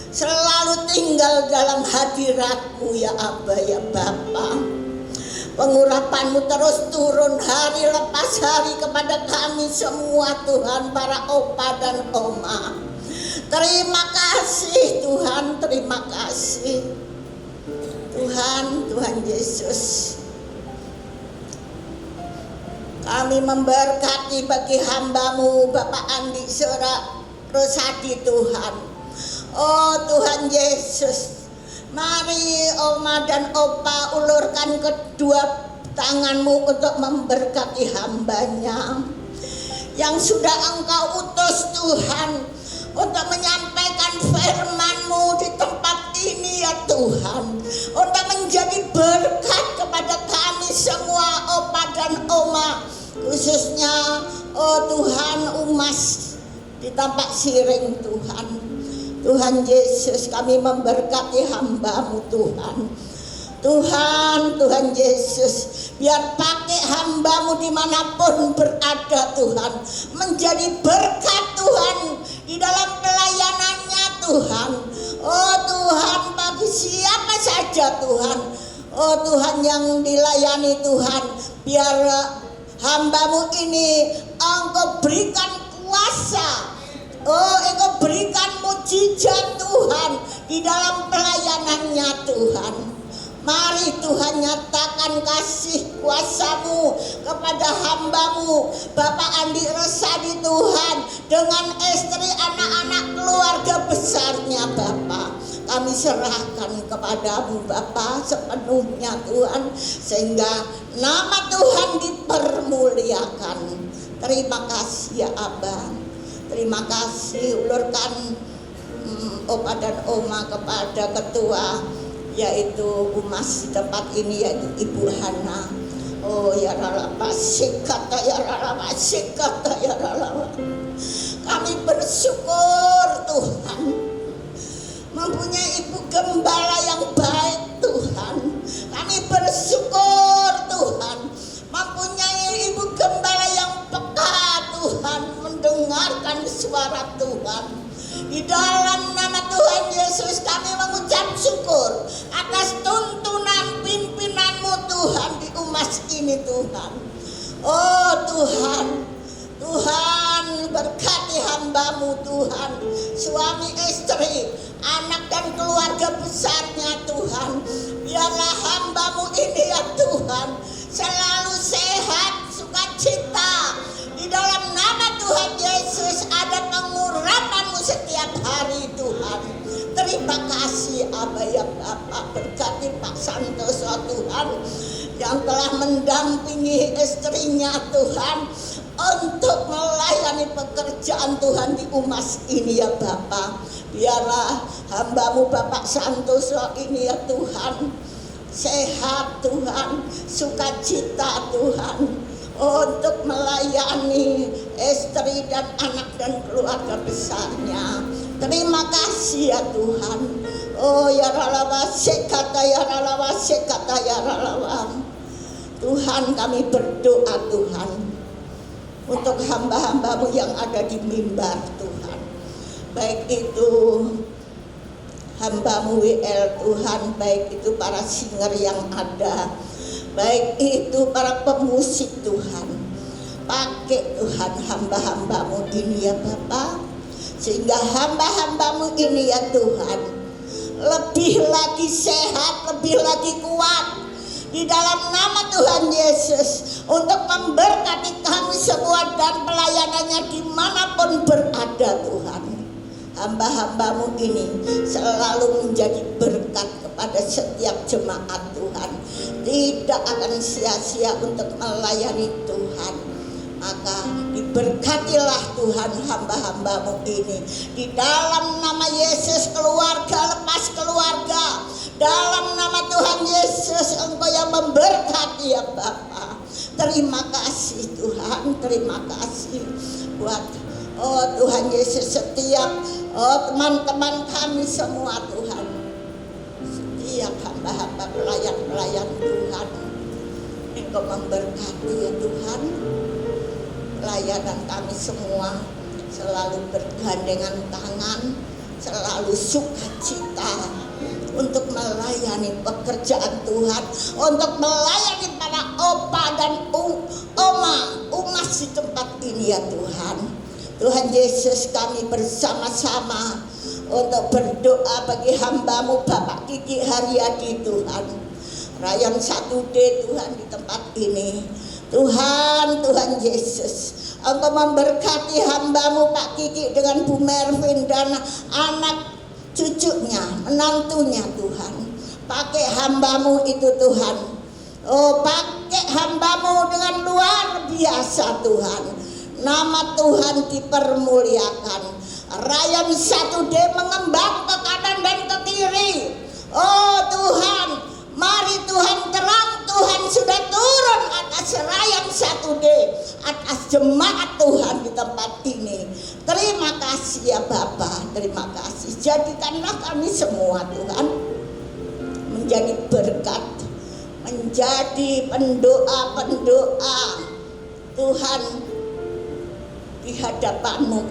Selalu tinggal dalam hadirat-Mu ya Aba ya Bapa. Pengurapan-Mu terus turun hari lepas hari kepada kami semua Tuhan, para opa dan oma. Terima kasih Tuhan, terima kasih Tuhan Yesus. Kami memberkati bagi hamba-Mu Bapak Andi Sora Rosadi Tuhan. Oh Tuhan Yesus, mari oma dan opa ulurkan kedua tangan-Mu untuk memberkati hamba-Nya yang sudah Engkau utus Tuhan untuk menyampaikan firman-Mu di tempat ini ya Tuhan, untuk menjadi berkat kepada kami semua opa dan oma, khususnya oh Tuhan Umas di Tampak Siring Tuhan. Tuhan Yesus, kami memberkati hamba-Mu Tuhan. Tuhan Yesus, biar pakai hamba-Mu dimanapun berada Tuhan, menjadi berkat Tuhan di dalam pelayanannya Tuhan. Oh Tuhan, bagi siapa saja Tuhan, oh Tuhan yang dilayani Tuhan, biar hamba-Mu ini Engkau berikan kuasa, oh Engkau berikan mujizat Tuhan di dalam pelayanannya Tuhan. Mari Tuhan nyatakan kasih kuasa-Mu kepada hamba-Mu Bapak Andi Rosadi Tuhan, dengan istri, anak-anak, keluarga besarnya Bapa. Kami serahkan kepada-Mu Bapa sepenuhnya Tuhan, sehingga nama Tuhan dipermuliakan. Terima kasih ya Abah. Terima kasih, ulurkan opa dan oma kepada ketua yaitu Umas di tempat ini, yaitu Ibu Hana. Oh ya ralaba sikata ya ralaba sikata ya ralaba. Kami bersyukur Tuhan mempunyai Ibu Gembala yang baik Tuhan. Kami bersyukur Tuhan mempunyai Ibu Gembala yang peka Tuhan, mendengarkan suara Tuhan. Di dalam nama Tuhan Yesus kami mengucap syukur atas tuntunan pimpinan-Mu Tuhan di Umas ini Tuhan. Oh Tuhan berkati hamba-Mu Tuhan, suami istri, anak dan keluarga besarnya Tuhan. Biarlah hamba-Mu ini ya Tuhan selalu sehat, sukacita. Di dalam nama Tuhan Yesus ada pengurapan-Mu setiap hari Tuhan. Terima kasih Abah ya Bapak, berkati Pak Santoso Tuhan yang telah mendampingi istrinya Tuhan untuk melayani pekerjaan Tuhan di Umas ini ya Bapak. Biarlah hamba-Mu Bapak Santoso ini ya Tuhan sehat Tuhan, sukacita Tuhan, untuk melayani istri dan anak dan keluarga besarnya. Terima kasih ya Tuhan. Oh ya ralawa sekata ya ralawa sekata ya ralawa. Tuhan, kami berdoa Tuhan untuk hamba-hamba-Mu yang ada di mimbar Tuhan, baik itu hamba-Mu WL Tuhan, baik itu para singer yang ada, baik itu para pemusik Tuhan. Pakai Tuhan hamba-hambamu ini ya Bapa, sehingga hamba-hambamu ini ya Tuhan lebih lagi sehat, lebih lagi kuat di dalam nama Tuhan Yesus, untuk memberkati kami semua dan pelayanannya dimanapun berada Tuhan. Hamba-hambamu ini selalu menjadi berkat kepada setiap jemaat Tuhan, tidak akan sia-sia untuk melayani Tuhan. Maka diberkatilah Tuhan hamba-hambamu ini. Di dalam nama Yesus, keluarga lepas keluarga. Dalam nama Tuhan Yesus, Engkau yang memberkati ya Bapa. Terima kasih Tuhan, terima kasih buat Tuhan Yesus, setiap teman-teman kami semua Tuhan. Setiap hamba-hamba pelayan-pelayan Tuhan, Engkau memberkati ya Tuhan. Pelayanan kami semua selalu bergandengan tangan, selalu sukacita untuk melayani pekerjaan Tuhan, untuk melayani para opa dan oma umat di tempat ini ya Tuhan. Tuhan Yesus, kami bersama-sama untuk berdoa bagi hambamu Bapak Kiki Haryadi Tuhan, Rayon 1D Tuhan di tempat ini. Tuhan Yesus, Engkau memberkati hambamu Pak Kiki dengan Bu Mervin dan anak cucunya, menantunya Tuhan. Pakai hambamu itu Tuhan. Pakai hambamu dengan luar biasa Tuhan. Nama Tuhan dipermuliakan. Rayon 1D mengembang ke kanan dan ke kiri. Tuhan, mari Tuhan terang Tuhan sudah turun atas Rayon 1D, atas jemaat Tuhan di tempat ini. Terima kasih ya Bapa, terima kasih. Jadikanlah kami semua Tuhan menjadi berkat, menjadi pendoa-pendoa Tuhan di hadapan-Mu.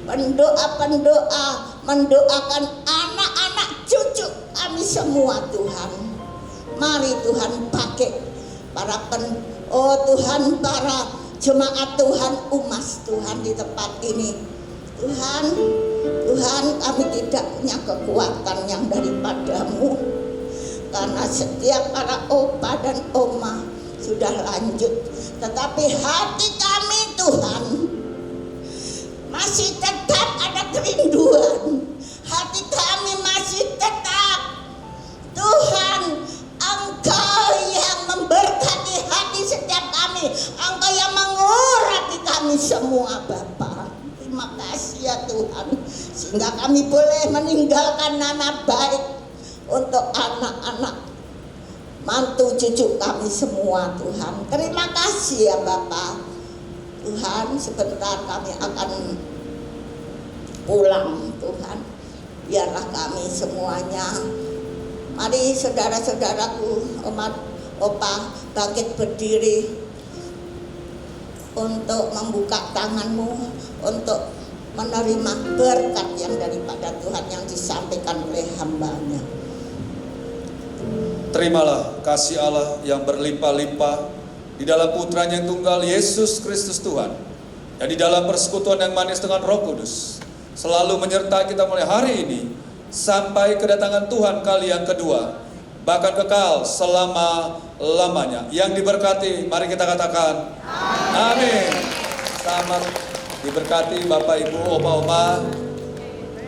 Pendoa-pendoa mendoakan anak-anak cucu kami semua Tuhan. Mari Tuhan pakai para Tuhan, para jemaat Tuhan, umat Tuhan di tempat ini. Tuhan, kami tidak punya kekuatan yang daripada-Mu, karena setiap para opa dan oma sudah lanjut, tetapi hati kami Tuhan masih tetap ada kerinduan. Hati kami masih tetap Tuhan, Engkau yang memberkati hati setiap kami, Engkau yang mengurapi kami semua Bapa. Terima kasih ya Tuhan, sehingga kami boleh meninggalkan nama baik untuk anak-anak mantu cucu kami semua Tuhan. Terima kasih ya Bapa. Tuhan, sebentar kami akan pulang Tuhan. Biarlah kami semuanya, mari saudara-saudaraku, opa bangkit berdiri untuk membuka tanganmu, untuk menerima berkat yang daripada Tuhan yang disampaikan oleh hamba-Nya. Terimalah kasih Allah yang berlimpah-limpah di dalam Putranya yang tunggal, Yesus Kristus Tuhan, dan di dalam persekutuan yang manis dengan Roh Kudus, selalu menyertai kita mulai hari ini sampai kedatangan Tuhan kali yang kedua, bahkan kekal selama-lamanya. Yang diberkati, mari kita katakan amin. Selamat diberkati Bapak Ibu, Oma-Oma.